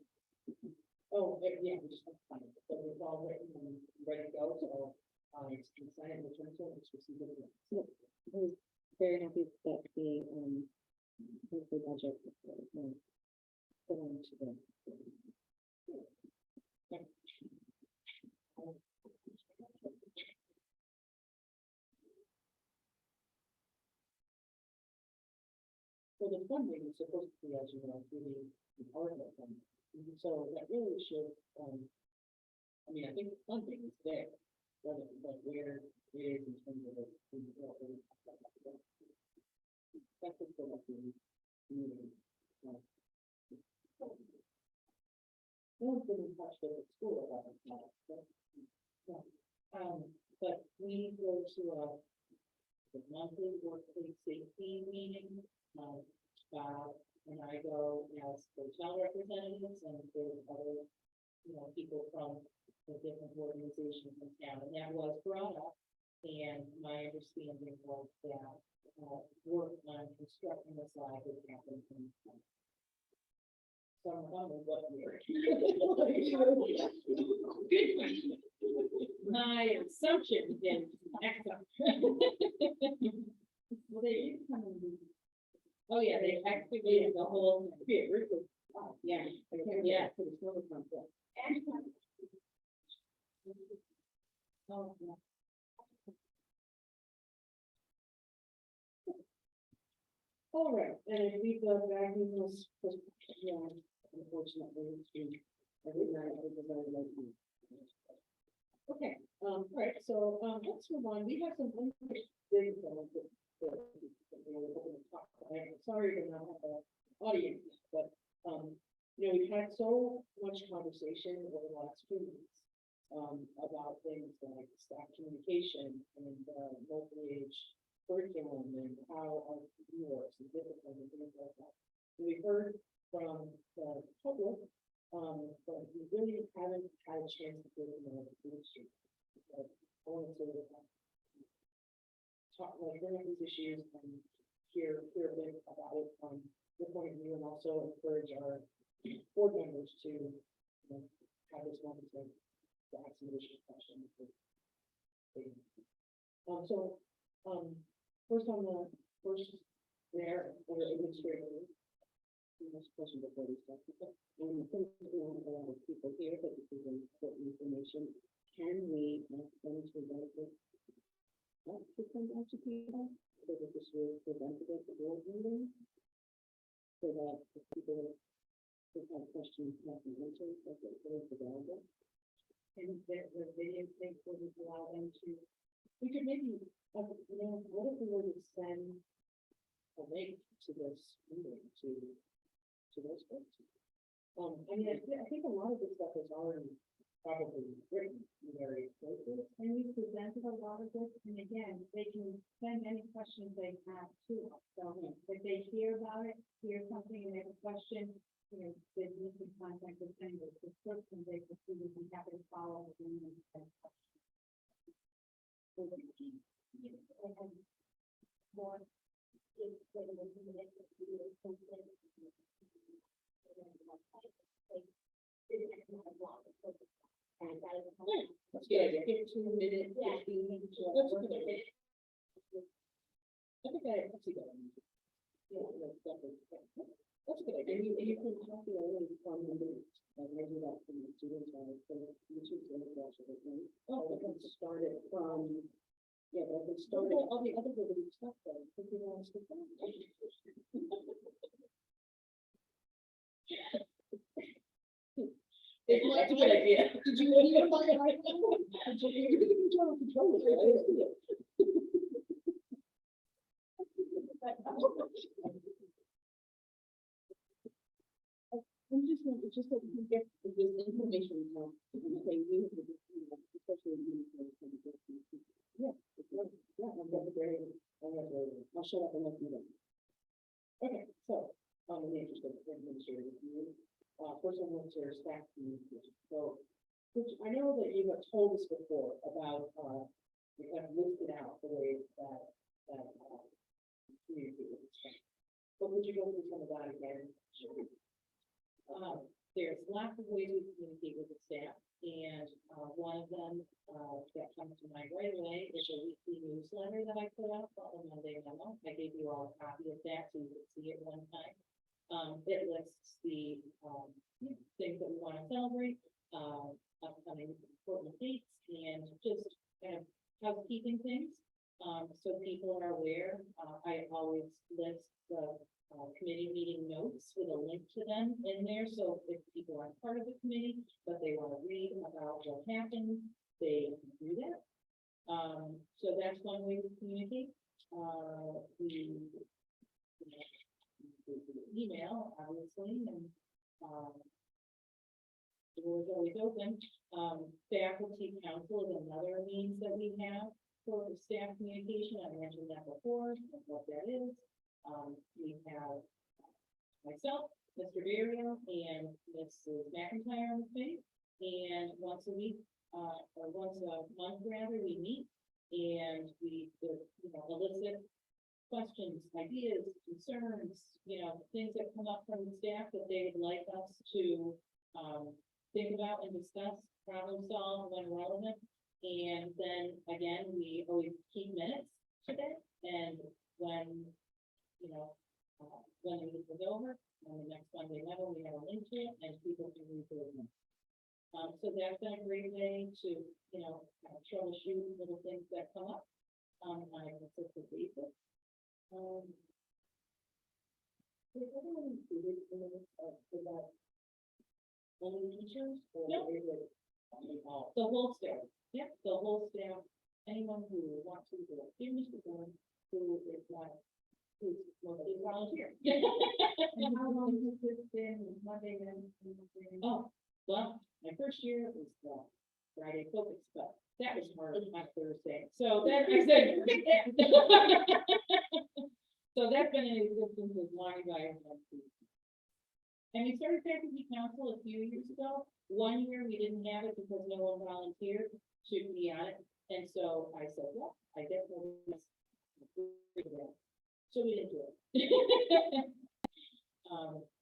Oh, yeah, we just have to find it, so it's all written and ready to go, so, it's decided to return to it, it's received it.
I was very happy that the budget put on to the.
So the funding is supposed to be, as you know, through the ARPA funding. So that really should, I mean, I think the funding is there, but where it is in terms of it. That's just what the meeting. No one's been in touch with the school about it now, but, yeah. But we go to the monthly workplace safety meeting, Bob and I go as hotel representatives and there's other, you know, people from the different organizations in town, and that was brought up. And my understanding was that, work on constructing the slide would happen in. Some what year? Good question. My assumption is excellent. Well, they did come and oh, yeah, they activated the whole. Yeah, yeah. For the solar complex. Oh, yeah. All right, and if we go back in this, yeah, unfortunately,
Good night, everybody. Okay, all right, so, let's move on. We have some unfinished things that we're hoping to talk about. I'm sorry to not have an audience, but, we've had so much conversation over the last few weeks, about things like staff communication and, multi-age curriculum and how our works and discipline and things like that. And we've heard from the public, but we really haven't had a chance to go to the industry. So I wanted to talk, bring up these issues and hear a bit about it from your point of view, and also encourage our board members to, have this moment to ask some additional questions. So, first on the first there, or administrator. Next question before we start. I think we don't have a lot of people here, but this is important information. Can we ask them to write this up to send out to people, so that this will prevent it at the board meeting? So that the people who have questions have the answers, that it's available. And the video thing would allow them to, we could maybe, what if we were to send a link to this meeting to those folks? I think a lot of this stuff is already probably written in various places.
And we presented a lot of this, and again, they can send any questions they have to us. So if they hear about it, hear something and they have a question, they need to contact us anyway. The person they can see, we can have to follow up and answer questions. More.
That's a good idea. 15 minutes. That's a good idea. I think that's a good idea. Yeah, that's definitely. That's a good idea. You can talk to all of the members, like I do that from the students, from the YouTube channel, oh, I can start it from, yeah, but I can start it, all the other really stuff though, if you want to stick on. That's a good idea. Did you hear my right? Did you hear the control it? I didn't see it. I'm just going to, just so we can get this information out, okay, you, especially yeah, yeah, I've got the grade, I'll shut up and let you know. Okay, so, in the interest of administrative review, first one was your staff communication. So, which I know that you have told us before about, you have listed out the ways that, communicate with the staff. But would you go through some of that again?
Sure. There's lots of ways we communicate with the staff, and one of them that comes to mind right away is a weekly newsletter that I put out on Monday memo. I gave you all a copy of that so you could see it one time. It lists the things that we want to celebrate, upcoming important dates, and just kind of housekeeping things. So people are aware. I always list the committee meeting notes with a link to them in there. So if people aren't part of the committee, but they want to read about what happened, they can do that. So that's one way to communicate. The email, obviously, and the door is always open. Faculty council is another means that we have for staff communication. I mentioned that before, what that is. We have myself, Mr. Dario, and Mrs. McIntyre on the thing. And once a week, or once a month rather, we meet and we, elicit questions, ideas, concerns, things that come up from the staff that they would like us to think about and discuss, problem solve when relevant. And then again, we always keep minutes to that. And when when the meeting is over, on the next Monday night, we have a link to it and people can read through it. So that's been a great way to, kind of troubleshoot little things that come up on a consistent basis. Is everyone included in this, so that
only teachers, or
No.
is it? All?
The whole staff, yep, the whole staff, anyone who wants to do it, even Mr. Bourne, who is not, who's mostly volunteer.
And how long has this been, Monday, Wednesday?
Oh, well, my first year was the Friday focus, but that was hard on Thursday, so then I said. So that's been in existence as long as I have been. And we started faculty council a few years ago. 1 year we didn't have it because no one volunteered to be on it. And so I said, well, I guess we'll just do it. So we didn't do it.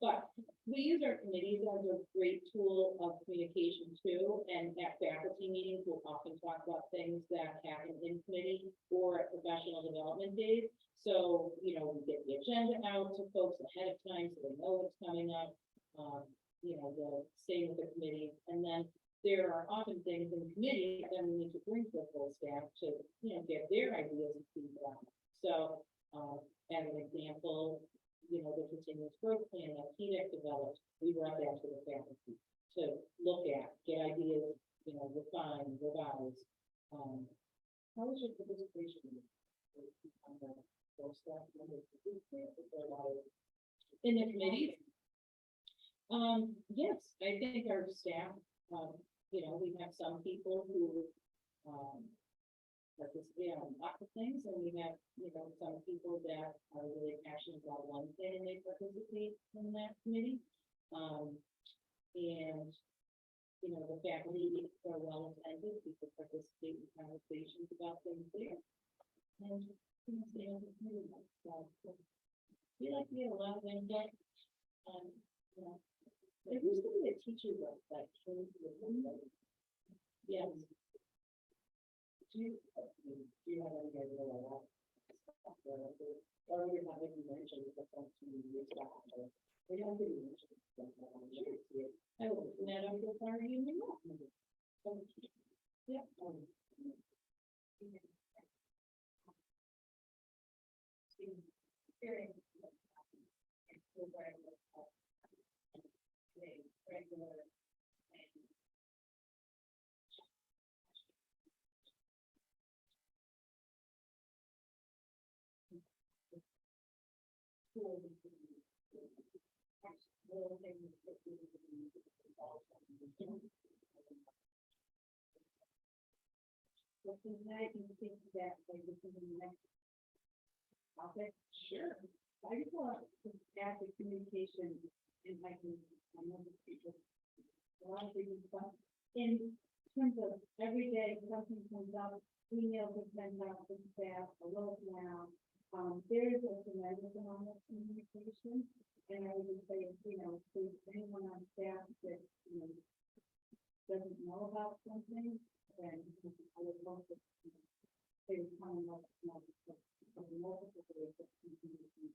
But we use our committees as a great tool of communication too. And at faculty meetings, we'll often talk about things that happen in committee or at professional development days. So, you know, we get the agenda out to folks ahead of time so they know what's coming up. You know, the same with the committee. And then there are often things in committee that we need to bring to the full staff to, you know, get their ideas and feedback. So, as an example, you know, the continuous growth plan that TDEC developed, we brought that to the faculty to look at, get ideas, you know, refine, revise. How was your participation? In the committees? Yes, I think our staff, you know, we have some people who, participate on lots of things, and we have, you know, some people that are really passionate about one thing and they participate in that committee. And, you know, the faculty meetings are well attended, people participate in conversations about things there. And, you know, stay on the committee, so, we like to get a lot of input, you know. There used to be a teacher website, yes. Do you have any idea what that? Or we're not making mention of the phone to use that. We don't really mention it. I will open that up for our union. Yeah.
Well, tonight, you think that, like, this is the next topic?
Sure.
I just want to add the communication and I can, I know the people, a lot of different stuff. In terms of every day, something comes up, emails are sent out to staff, a little now. There is a tremendous amount of communication. And I would just say, you know, if anyone on staff that, you know, doesn't know about something, then I would love to, they would come and let us know. Because multiple ways of communication.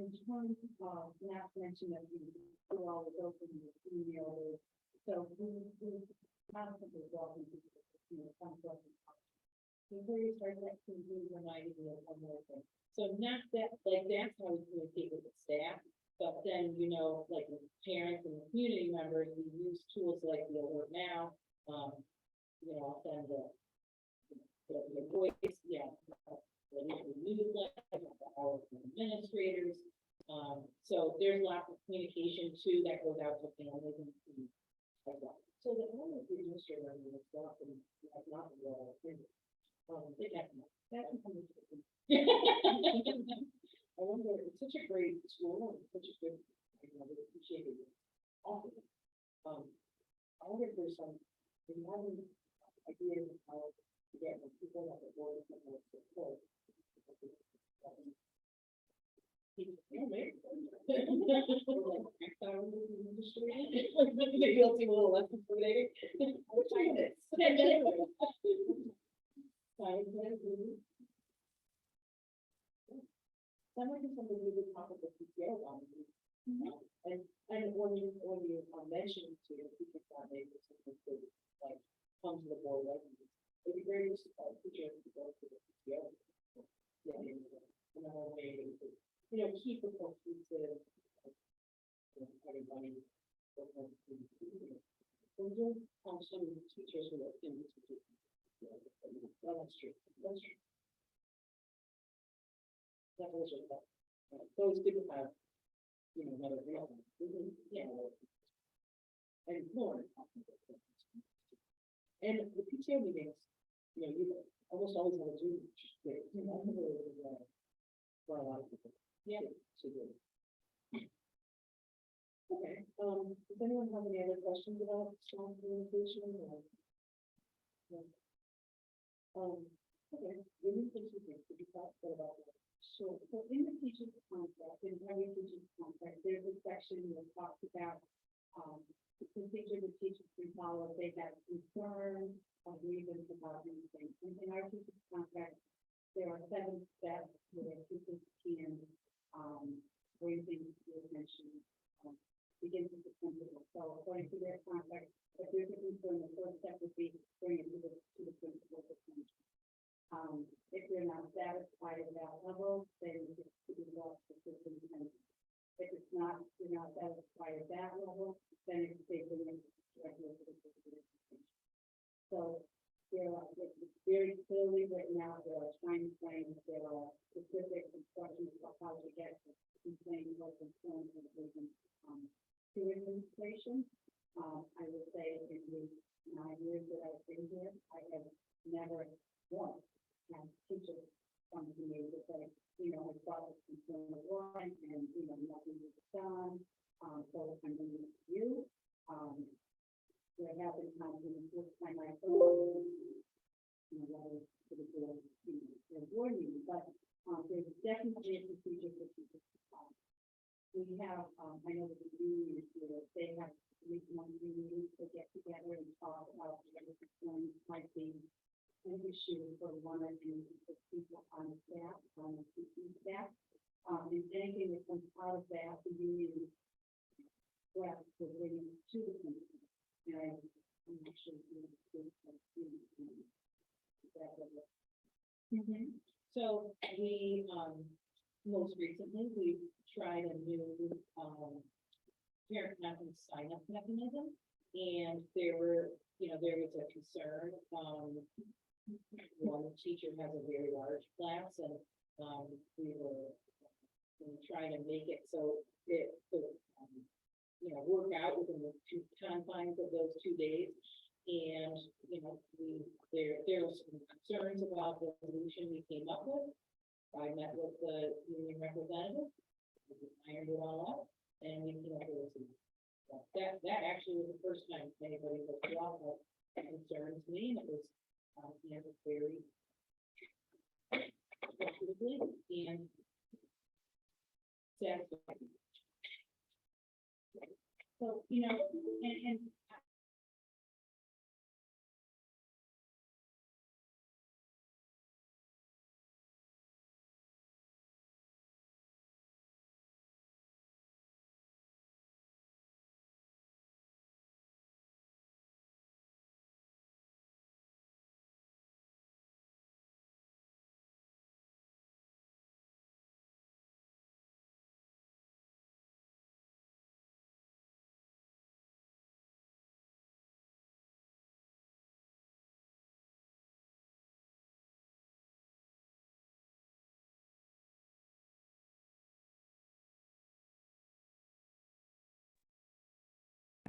In terms of, not to mention that we do all the open email, so we constantly welcome people to, you know, come to us.
Before you start that, can you remind me of one more thing? So not that, like, that's how we communicate with the staff, but then, you know, like with parents and community members, we use tools like the Alert Now, you know, I'll send the voice, yeah. The newsletter, our administrators, so there's lots of communication too that goes out to families and as well. So the only administrator on the stuff and that's not the they have that's I wonder, it's such a great school, and such a good, you know, really appreciated it. Awesome. I wonder if there's some, if you have any ideas of how to get the people that are board and that support. Maybe it'll seem a little less intimidating. 10 minutes. 10 minutes. That might be something we would talk about PTO on. And when you mentioned to your teacher maybe something to like come to the board, like it'd be great to teacher to go to the PTO. Yeah, another way to, you know, keep the cohesive
everybody. Those are some teachers who are in this. Well, that's true, that's true. That was just that. Those people have, another real. Yeah. And more. And the PTO meetings, you almost always have a Zoom. For a lot of people. Yeah. To do. Okay, does anyone have any other questions about strong communication or? No? Okay, we need to you talk about that.
Sure, so in the teacher's contract, in every teacher's contract, there's a section that talks about, the procedure the teachers can follow, if they have concerns or grievance about anything. And in our teacher's contract, there are 7 steps where teachers can, bring things to your attention, begin with the principal. So according to their contract, if there's a concern, the first step would be bring it to the principal's attention. If you're not satisfied at that level, then it's to be brought to the superintendent. If it's not, you're not satisfied at that level, then it's taken directly to the superintendent. So there are, it's very clearly written out, there are time frames, there are specific instructions about how to get complaints or concerns and to administration. I would say in the 9 years that I've been here, I have never once had teachers come to me to say, I thought this concern was one, and, nothing was done, so I'm going to you. There have been times when the first time I heard, whether it's to the board, the board meeting, but there's definitely a procedure for teachers to follow. We have, I know that the union is here, they have monthly meetings to get together and talk about what the concerns might be an issue for one or two people on staff, on the teaching staff. And anything that comes out of that, the union will bring to the principal. And I'm not sure if
So we, most recently, we tried a new, parent conference sign-up mechanism. And there was a concern, one teacher has a very large class and, we were trying to make it so it could, work out within the confines of those 2 days. And, there were some concerns about the solution we came up with. I met with the union representative, we ironed it all out, and we came up with a solution. That actually was the first time anybody was brought up concerns me, and it was, very effectively and satisfying.
So, and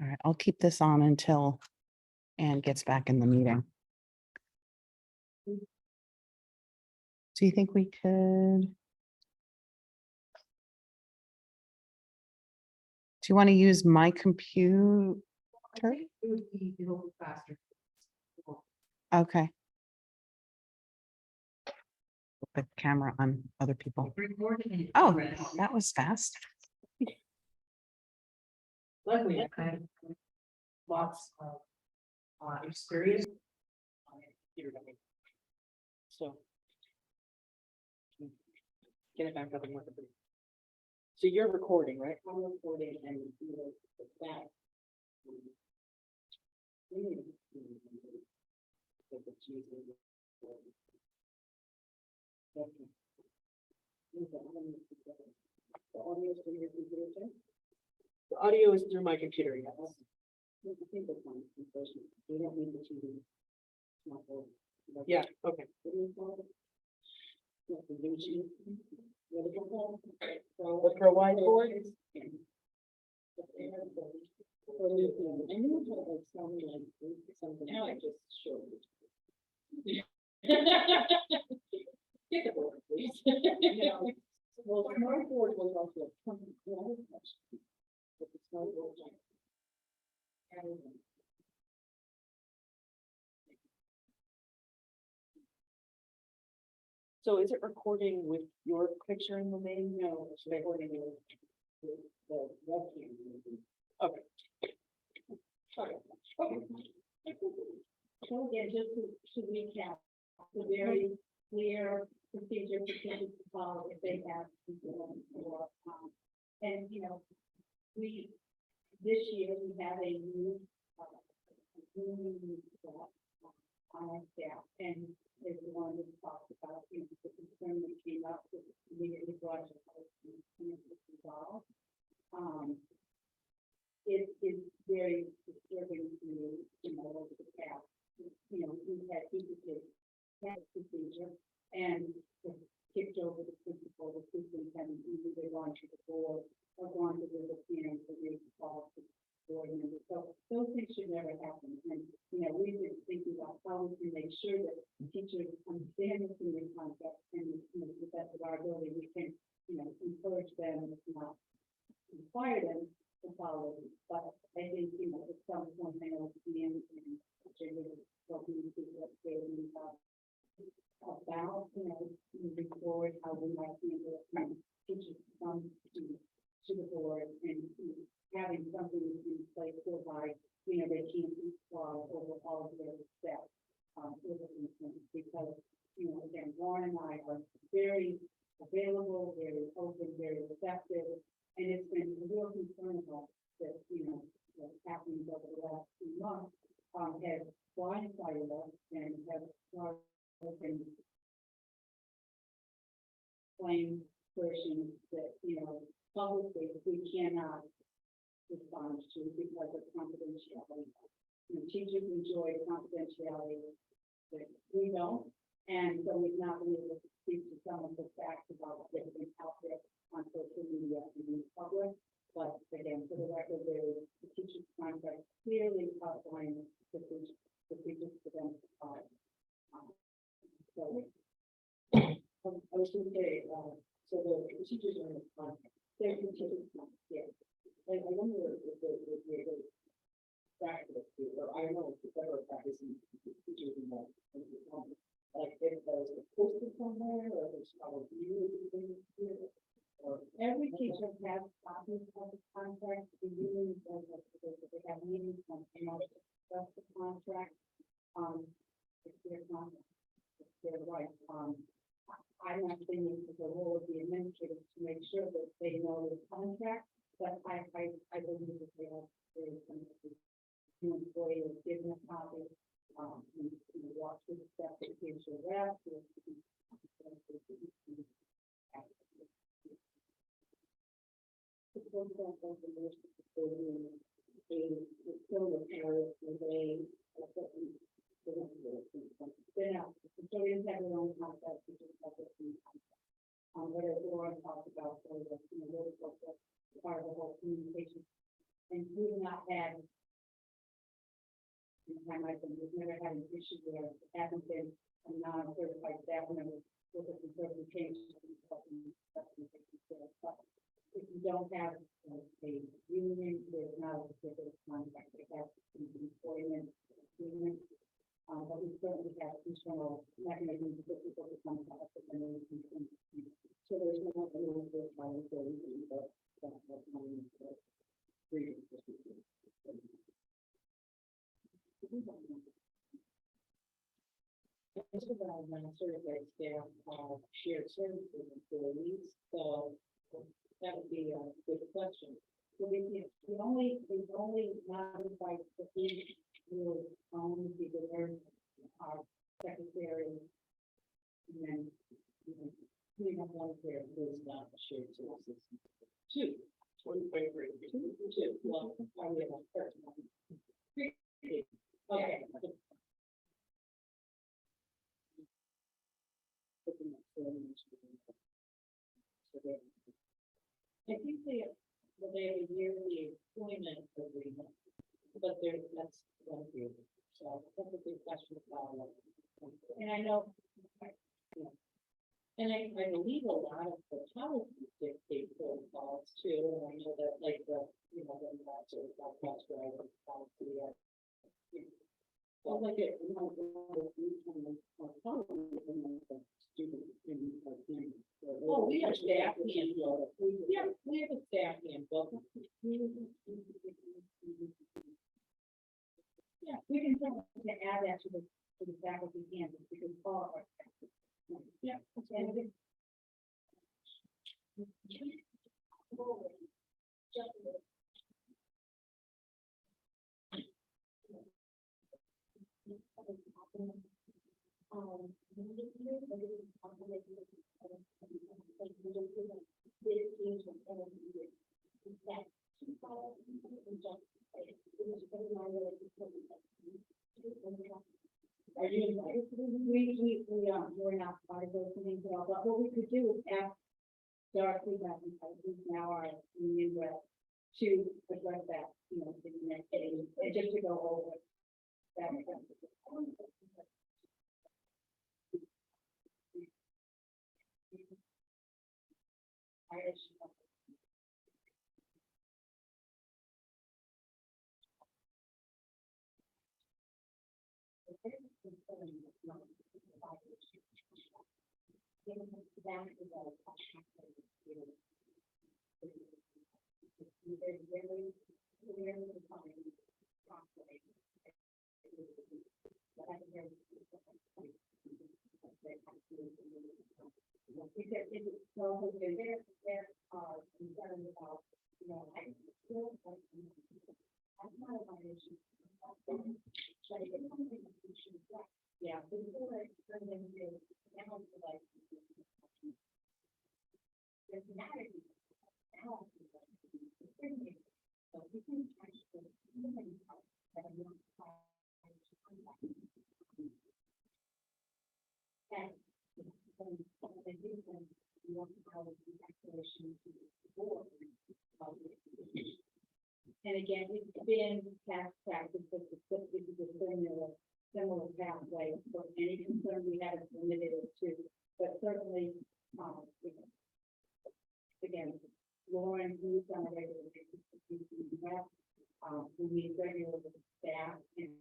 All right, I'll keep this on until Anne gets back in the meeting. Do you think we could? Do you want to use my computer?
It would be a little faster.
Okay. Put the camera on other people.
Recording.
Oh, that was fast.
Luckily, I had lots of experience.
So. Get it back up and work it. So you're recording, right? I'm recording and that. The audio is from your computer too?
The audio is through my computer, yes.
I think that's fine, unfortunately. We don't need the TV. It's not for-
Yeah, okay.
What do you call it? Yeah, the YouTube. What do you call it?
The Pro whiteboard?
Yeah. Or new thing. I knew it had like sounded like something. Now I just showed it. Get the board, please. Yeah. Well, smart board was also. But the smart board, like,
So is it recording with your picture in the main?
no, it's recording the webcam.
Okay.
So again, just to recap, the very clear procedure for kids to follow if they have, and, you know, this year, we have a new, on our staff, and there's one that talked about, you know, the concern that came up with immediately brought to resolved. It is very disturbing to me, you know, over the past, you know, we've had teachers that had a procedure and kicked over the principal, the superintendent, either they gone to the board or gone to the parents and they called the board members. So those things should never happen. And, you know, we've been thinking about how we can make sure that teachers understand the senior concept and, you know, to the best of our ability, we can, you know, encourage them, if not require them to follow. But I think, you know, it's something else in and generally what we need to do, what they need about, you know, moving forward, how we might be able to teachers come to the board and you know, having something in place whereby, you know, they can't be flawed over all of their steps. Because, you know, again, Warren and I are very available, very open, very receptive, and it's been a real concern about that, you know, what's happening over the last few months, has blindsided us and has been plain versions that, you know, publicly we cannot respond to because of confidentiality. You know, teachers enjoy confidentiality that we don't, and so we've not been able to speak to some of the facts about what's been out there on social media and in the public. But again, for the record, there is the teacher's contract clearly outlining the procedures for them to follow. So
I was gonna say, so the teachers are in the contract. They're the teachers, yeah. And I wonder if the practice, or I don't know, if the federal practice in teachers in the, like, if there's a posted somewhere, or there's probably you, or.
every teacher has copies of the contract, the union does, they have meetings on, you know, discuss the contract. If they're not, if they're right, I'm not thinking it's the role of the administrators to make sure that they know the contract, but I believe that they have, there's some, new employee is given a copy, you walk through the steps that gives you that. They're not, the custodians have their own contract, which is separate from the contract. Whereas Laura talked about, so that, you know, those folks are part of the whole communication. And we've not had, in time I've been, we've never had an issue where it hasn't been a non-certified staff member with a conservative change. But if you don't have a union, there's not a particular contract, it has to be employment agreement. But we certainly have internal mechanisms that people become part of, and then we can.
So there's no, there's my employee, but that's my reading. Most of our non-certified staff are shared services employees, so that would be a good question.
So we only modified the fee will only be the our secretary. And then,
We have one there who is not a shared services. Two,
Two, well, probably about 13. Okay. I think they have a yearly employment agreement, but that's one year. So that's a big question about it. And I know, and I believe a lot of the policies dictate protocols too, and I know that like the, the lots of bus driver policy.
Well, like it,
Oh, we have staff handbook. Yeah, we have a staff handbook.
Yeah, we can try to add that to the faculty handbook because all of our.
Yeah.
And
Are you invited to the
we're not part of those meetings at all, but what we could do is ask Dorothy, who's now our union rep, to address that, in the next meeting, and just to go over that. Because it's so, there are concerns about, high school, that's not a violation. But if it's something that we should, yeah, before it turns into, now it's like, there's not a, now it's like, so we can actually, that are not and and again, it's been past practice, but this is a similar pathway for any concern we have limited it to, but certainly, again, Lauren, who's on a regular basis, we meet regularly with staff and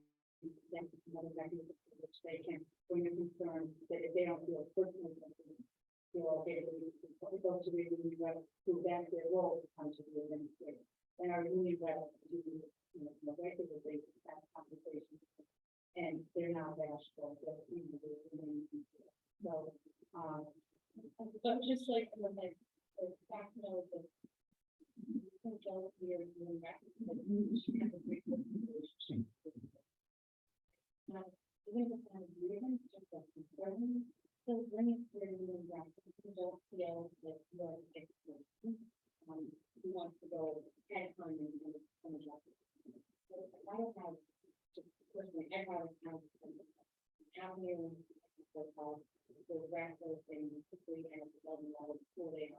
that's another mechanism for which they can bring a concern that if they don't feel personally, feel okay, it goes to the union rep, who that's their role to come to the administrator. And our union rep, do, on a regular basis, have conversations, and they're not bashful, but, so,
but just like when the fact knows that here doing that, she has a great relationship. Now, even if I'm really just a concern, so bring it to the union rep, you don't feel that you're an expert. Who wants to go head on and the job. So I don't have just personally, I have avenue for the raffles and particularly at $11 school day.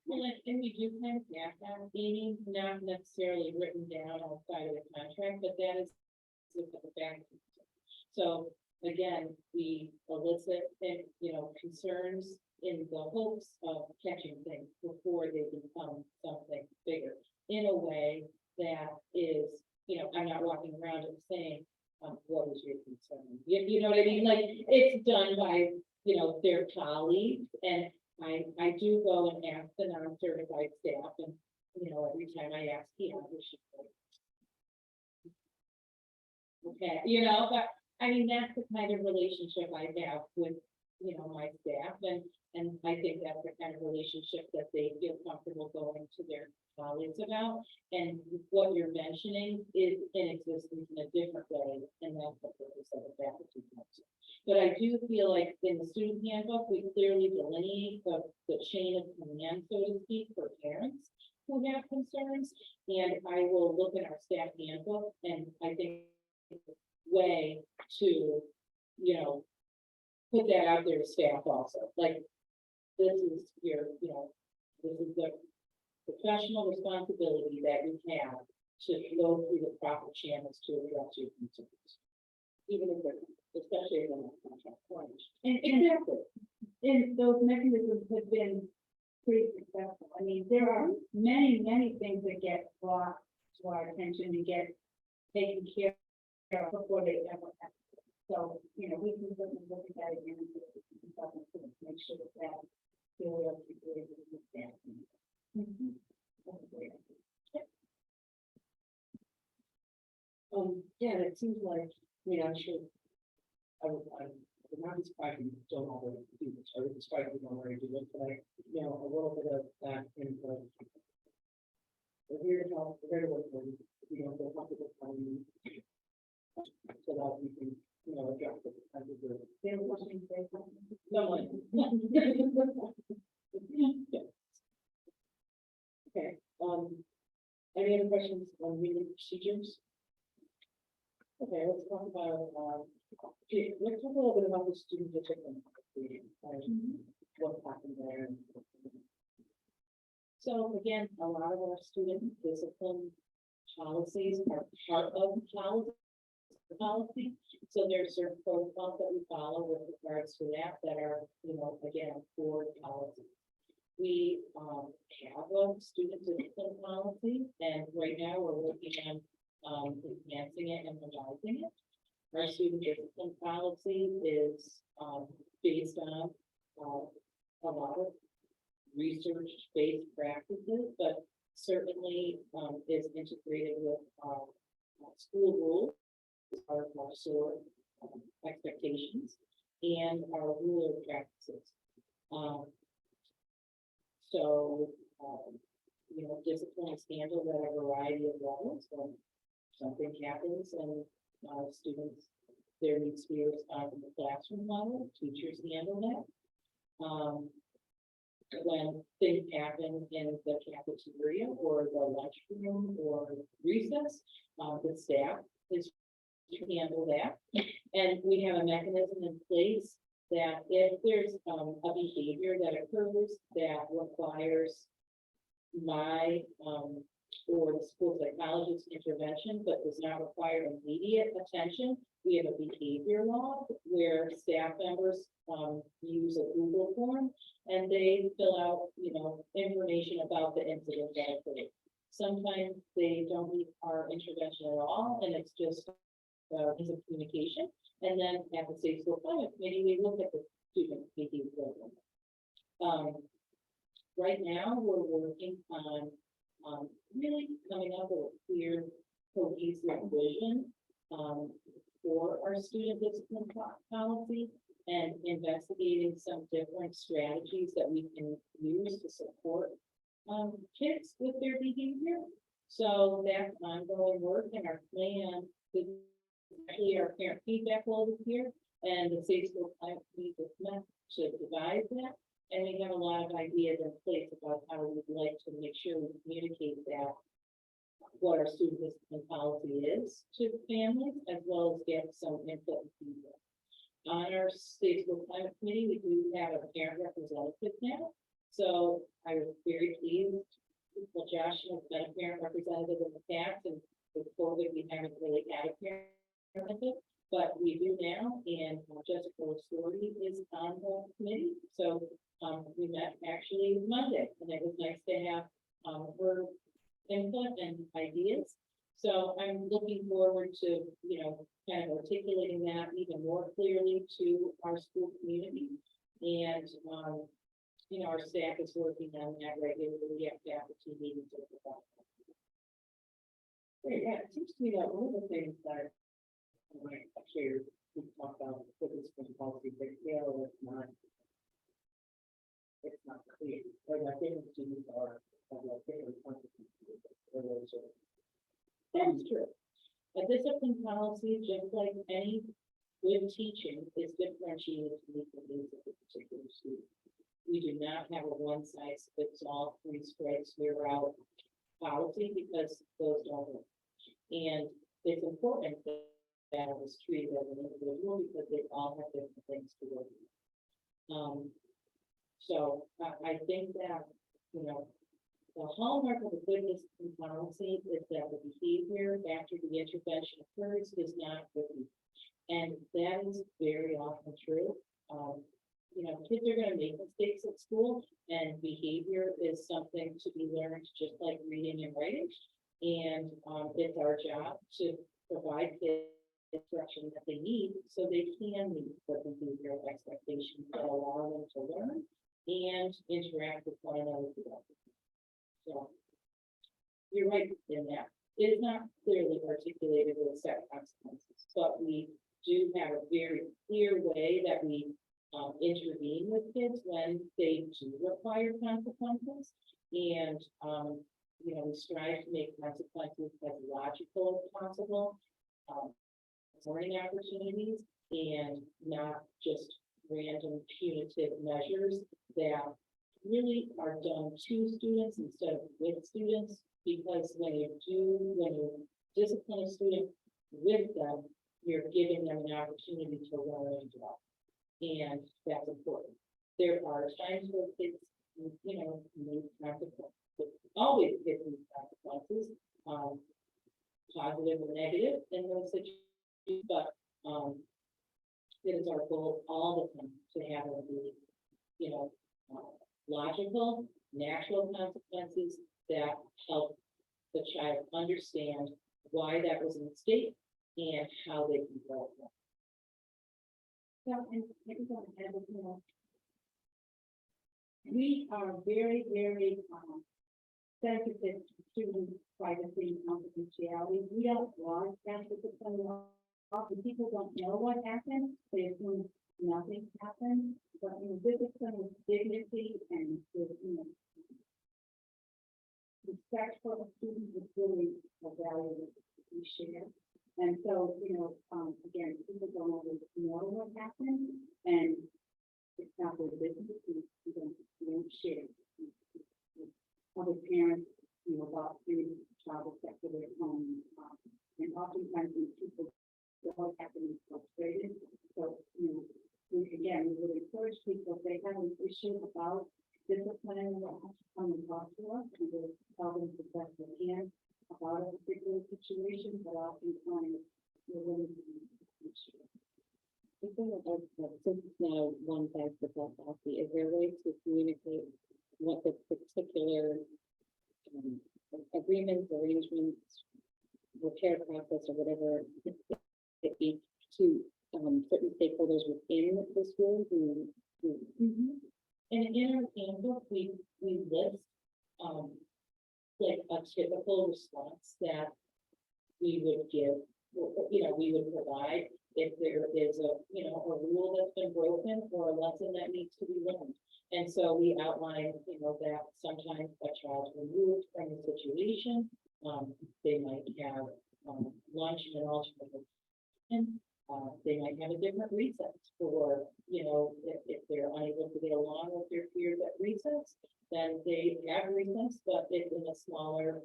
Well, and we do kind of have that meaning, not necessarily written down outside of the contract, but that is the fact. So again, we elicit and, concerns in the hopes of catching things before they become something bigger in a way that is, I'm not walking around and saying, what is your concern? You know what I mean? Like, it's done by, their colleagues, and I do go and ask the non-certified staff, and, every time I ask, we should go. Okay, but I mean, that's the kind of relationship I have with, my staff, and I think that's the kind of relationship that they feel comfortable going to their colleagues about. And what you're mentioning is in existence in a different way, and that's the purpose of the faculty council. But I do feel like in the student handbook, we clearly delineate the chain of command, so to speak, for parents. who have concerns, and I will look at our staff handbook, and I think way to, you know, put that out there to staff also, like, this is your, you know, this is the professional responsibility that you have to go through the proper channels to address your concerns. Even if they're, especially if they're not contract orange.
And
Exactly.
and those mechanisms have been pretty successful. I mean, there are many, many things that get brought to our attention and get taken care of before they ever happen. So, you know, we can certainly look at that again and make sure that that really articulated in the staff.
Yeah, and it seems like, I mean, I'm sure, I'm not surprised you don't already do this, or despite you don't already do it, but I, you know, a little bit of that input. We're here to help, we're here to work with you, you know, feel comfortable telling you. So that we can, you know, adjust it as we do.
They're watching, they're watching.
Someone. Yeah. Okay, any other questions on meeting procedures? Okay, let's talk about, okay, let's talk a little bit about the student discipline. And what happened there. So again, a lot of our student discipline policies are part of the policy. So there's certain protocols that we follow with regards to that are, you know, again, for policy. We have a student discipline policy, and right now we're working on enhancing it and revising it. Our student discipline policy is based on a lot of research-based practices, but certainly is integrated with our school rules, our SOAR expectations, and our ruler practices. You know, discipline is handled at a variety of levels. When something happens and students, there needs to be a response in the classroom level, teachers handle that. When things happen in the cafeteria or the lunchroom or recess, the staff is to handle that. And we have a mechanism in place that if there's a behavior that occurs that requires my or the school psychologist's intervention, but does not require immediate attention, we have a behavior log where staff members use a Google form and they fill out, you know, information about the incident that occurred. Sometimes they don't need our intervention at all, and it's just piece of communication. And then at the Safe School Climate Committee, we look at the student behavior. Right now, we're working on really coming up with a clear, cohesive vision for our student discipline policy and investigating some different strategies that we can use to support kids with their behavior. So that's ongoing work, and our plan is actually our parent feedback load is here, and the Safe School Climate Committee is meant to devise that. And we have a lot of ideas in place about how we'd like to make sure we communicate that, what our student discipline policy is to families, as well as get some input and feedback. On our Safe School Climate Committee, we do have a parent representative now. So I was very pleased. Well, Josh has been a parent representative in the past, and with COVID, we haven't really had a parent representative, but we do now, and Jessica Story is on the committee. So we met actually Monday, and it was nice to have her input and ideas. So I'm looking forward to, you know, kind of articulating that even more clearly to our school community. And, you know, our staff is working on that regularly after 2 meetings with the faculty. Yeah, it seems to me that one of the things that I might share, we talk about the discipline policy, but still it's not clear, or that different students are, have like different consequences. That's true. A discipline policy, just like any good teaching, is differentiated to meet the needs of a particular student. We do not have a one size fits all, 3 strikes, we're out policy because those don't work. And it's important that that is treated as an individual because they all have different things to work with. So I think that, you know, the hallmark of a good discipline policy is that the behavior after the intervention occurs is not repeated. And that is very often true. You know, kids are gonna make mistakes at school, and behavior is something to be learned, just like reading and writing. And, it's our job to provide kids instruction that they need, so they can meet the behavioral expectations that allow them to learn and interact with one another throughout the day. So, you're right in that. It is not clearly articulated with set consequences, but we do have a very clear way that we intervene with kids when they do require consequences. And, you know, we strive to make consequences as logical as possible, learning opportunities, and not just random punitive measures that really are done to students instead of with students. Because when you discipline a student with them, you're giving them an opportunity to learn and grow. And that's important. There are times where kids, you know, need consequences. Always get these consequences, positive or negative in those situations, but, it is our goal all the time to have them be, you know, logical, natural consequences that help the child understand why that was a mistake and how they can grow from it.
So, and maybe go ahead with, you know, we are very, very, sensitive to student privacy and confidentiality. We don't want that discipline law. Often people don't know what happened, they assume nothing happened, but in discipline with dignity and with, you know, respect for a student is really a value that we share. And so, you know, again, people don't always know what happened, and it's not their business, we don't share. Other parents, you know, about students, child affected at home, and oftentimes when people don't have to be frustrated. So, you know, we really encourage people, if they have an issue about discipline, come and talk to us, and we'll tell them the best we can about a particular situation, but oftentimes we're willing to be sure.
I think that since it's now one size fits all policy, is there a way to communicate what the particular agreements, arrangements, repair process, or whatever it be to certain stakeholders within the school who
And in our handbook, we list, like a typical response that we would give, you know, we would provide if there is a, you know, a rule that's been broken or a lesson that needs to be learned. And so we outline, you know, that sometimes a child's removed from the situation, they might have, lunch in an alternate location. They might have a different recess, or, you know, if they're unable to get along with their peers at recess, then they have recess, but it's in a smaller,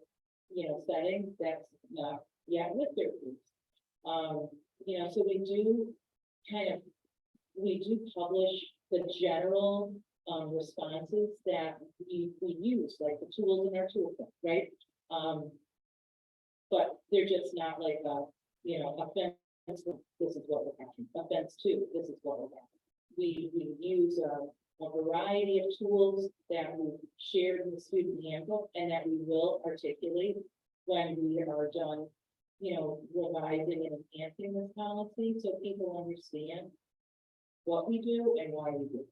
you know, setting that's not yet with their peers. You know, so we do publish the general, responses that we use, like the tools in our toolkit, right? But they're just not like a, you know, offense, this is what will happen. Offense two, this is what will happen. We use a variety of tools that we shared in the student handbook and that we will articulate when we are done, you know, revising and enhancing this policy, so people understand what we do and why we do it.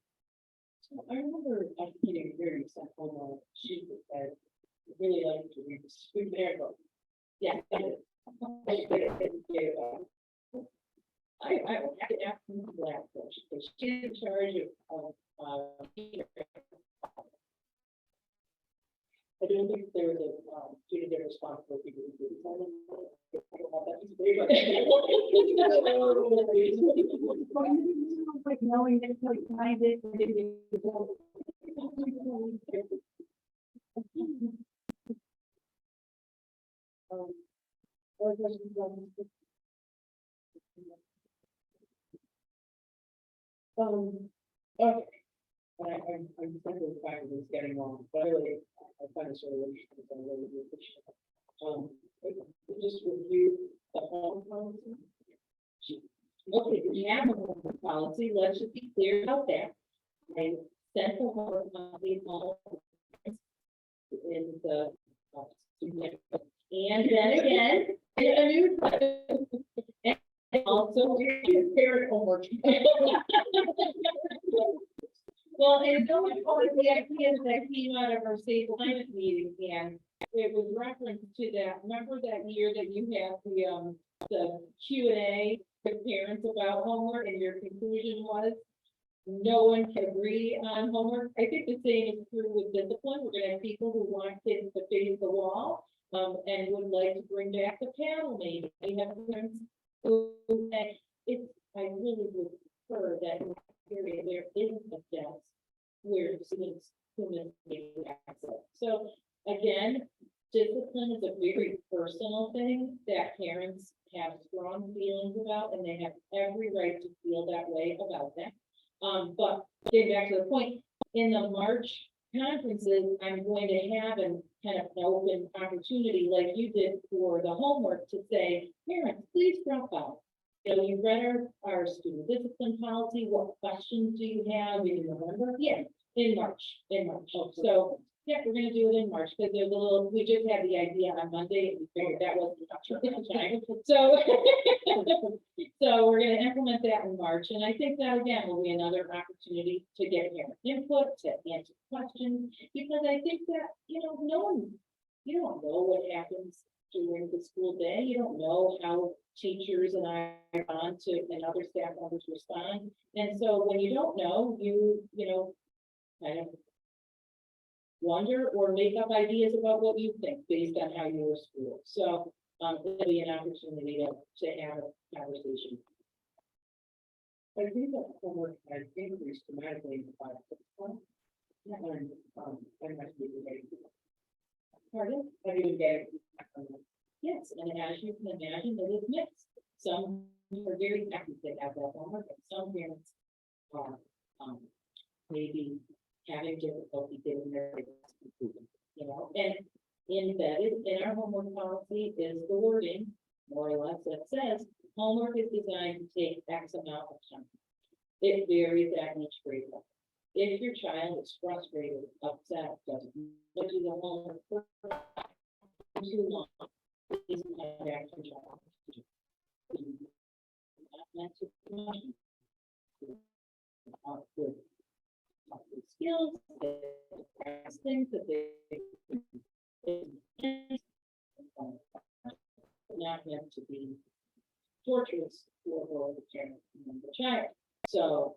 So I remember getting very simple sheet that said, really like to read the student handbook. Yeah. I have to ask them to that question, because she's in charge of I don't think there was a student that responsible for doing this. I don't know about that.
Like knowing that what I did,
Other questions on this? Okay. I'm thinking the fact that it's getting long, but really, I find this really interesting, so I really do appreciate it. Just review the home policy.
Okay, we have a homework policy, let's just be clear about that. I sent the homework policy all in the, student. And then again, in a new. And also, we parent homework. Well, and no one told the ideas that came out of our state climate meeting, and it was reference to that, remember that year that you had the Q and A with parents about homework, and your conclusion was no one can agree on homework. I think the same is true with discipline. We're gonna have people who want kids to face the wall, and would like to bring back the paddle maybe. We have parents who say, I really would prefer that period there isn't a desk where students who make access. So again, discipline is a very personal thing that parents have strong feelings about, and they have every right to feel that way about that. But getting back to the point, in the March conferences, I'm going to have an kind of an open opportunity like you did for the homework to say, parents, please drop out. You know, you read our student discipline policy, what questions do you have, in November? Yeah, in March. So, yeah, we're gonna do it in March, because there's a little, we just had the idea on Monday, and we figured that wasn't enough time. So, so we're gonna implement that in March, and I think that again will be another opportunity to get parent input, to answer questions, because I think that, you know, you don't know what happens during the school day, you don't know how teachers and I respond to, and other staff members respond, and so when you don't know, you know, kind of wonder or make up ideas about what you think based on how you were schooled. So it'll be an opportunity to have a conversation.
I think that homework has increased dramatically in the 5 6 months. And I must be related.
Pardon?
I didn't get it.
Yes, and as you can imagine, it is mixed. Some are very happy to have that homework, and some parents are maybe having difficulty getting their grades completed, you know, and embedded in our homework policy is the wording, more or less, that says homework is designed to take X amount of time. It varies at each grade level. If your child is frustrated, upset, doesn't want to do the homework for too long, please come back to your child. Not meant to be much. Good skills, things that not meant to be torturous for the parent and the child. So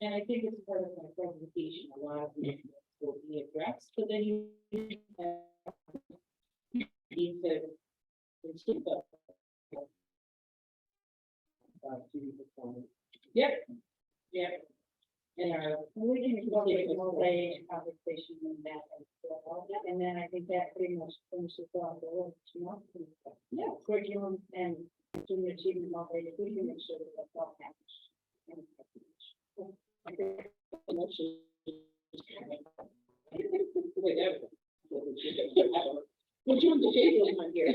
and I think it's part of my presentation, a lot of these will be addressed, but then you need to keep up. Yep. Yep. And
We can go into more conversation on that as well. And then I think that pretty much finishes off the work, you know? Yeah, curriculum and student achievement level, we can make sure that that's all happening.
Would you want to share this one here?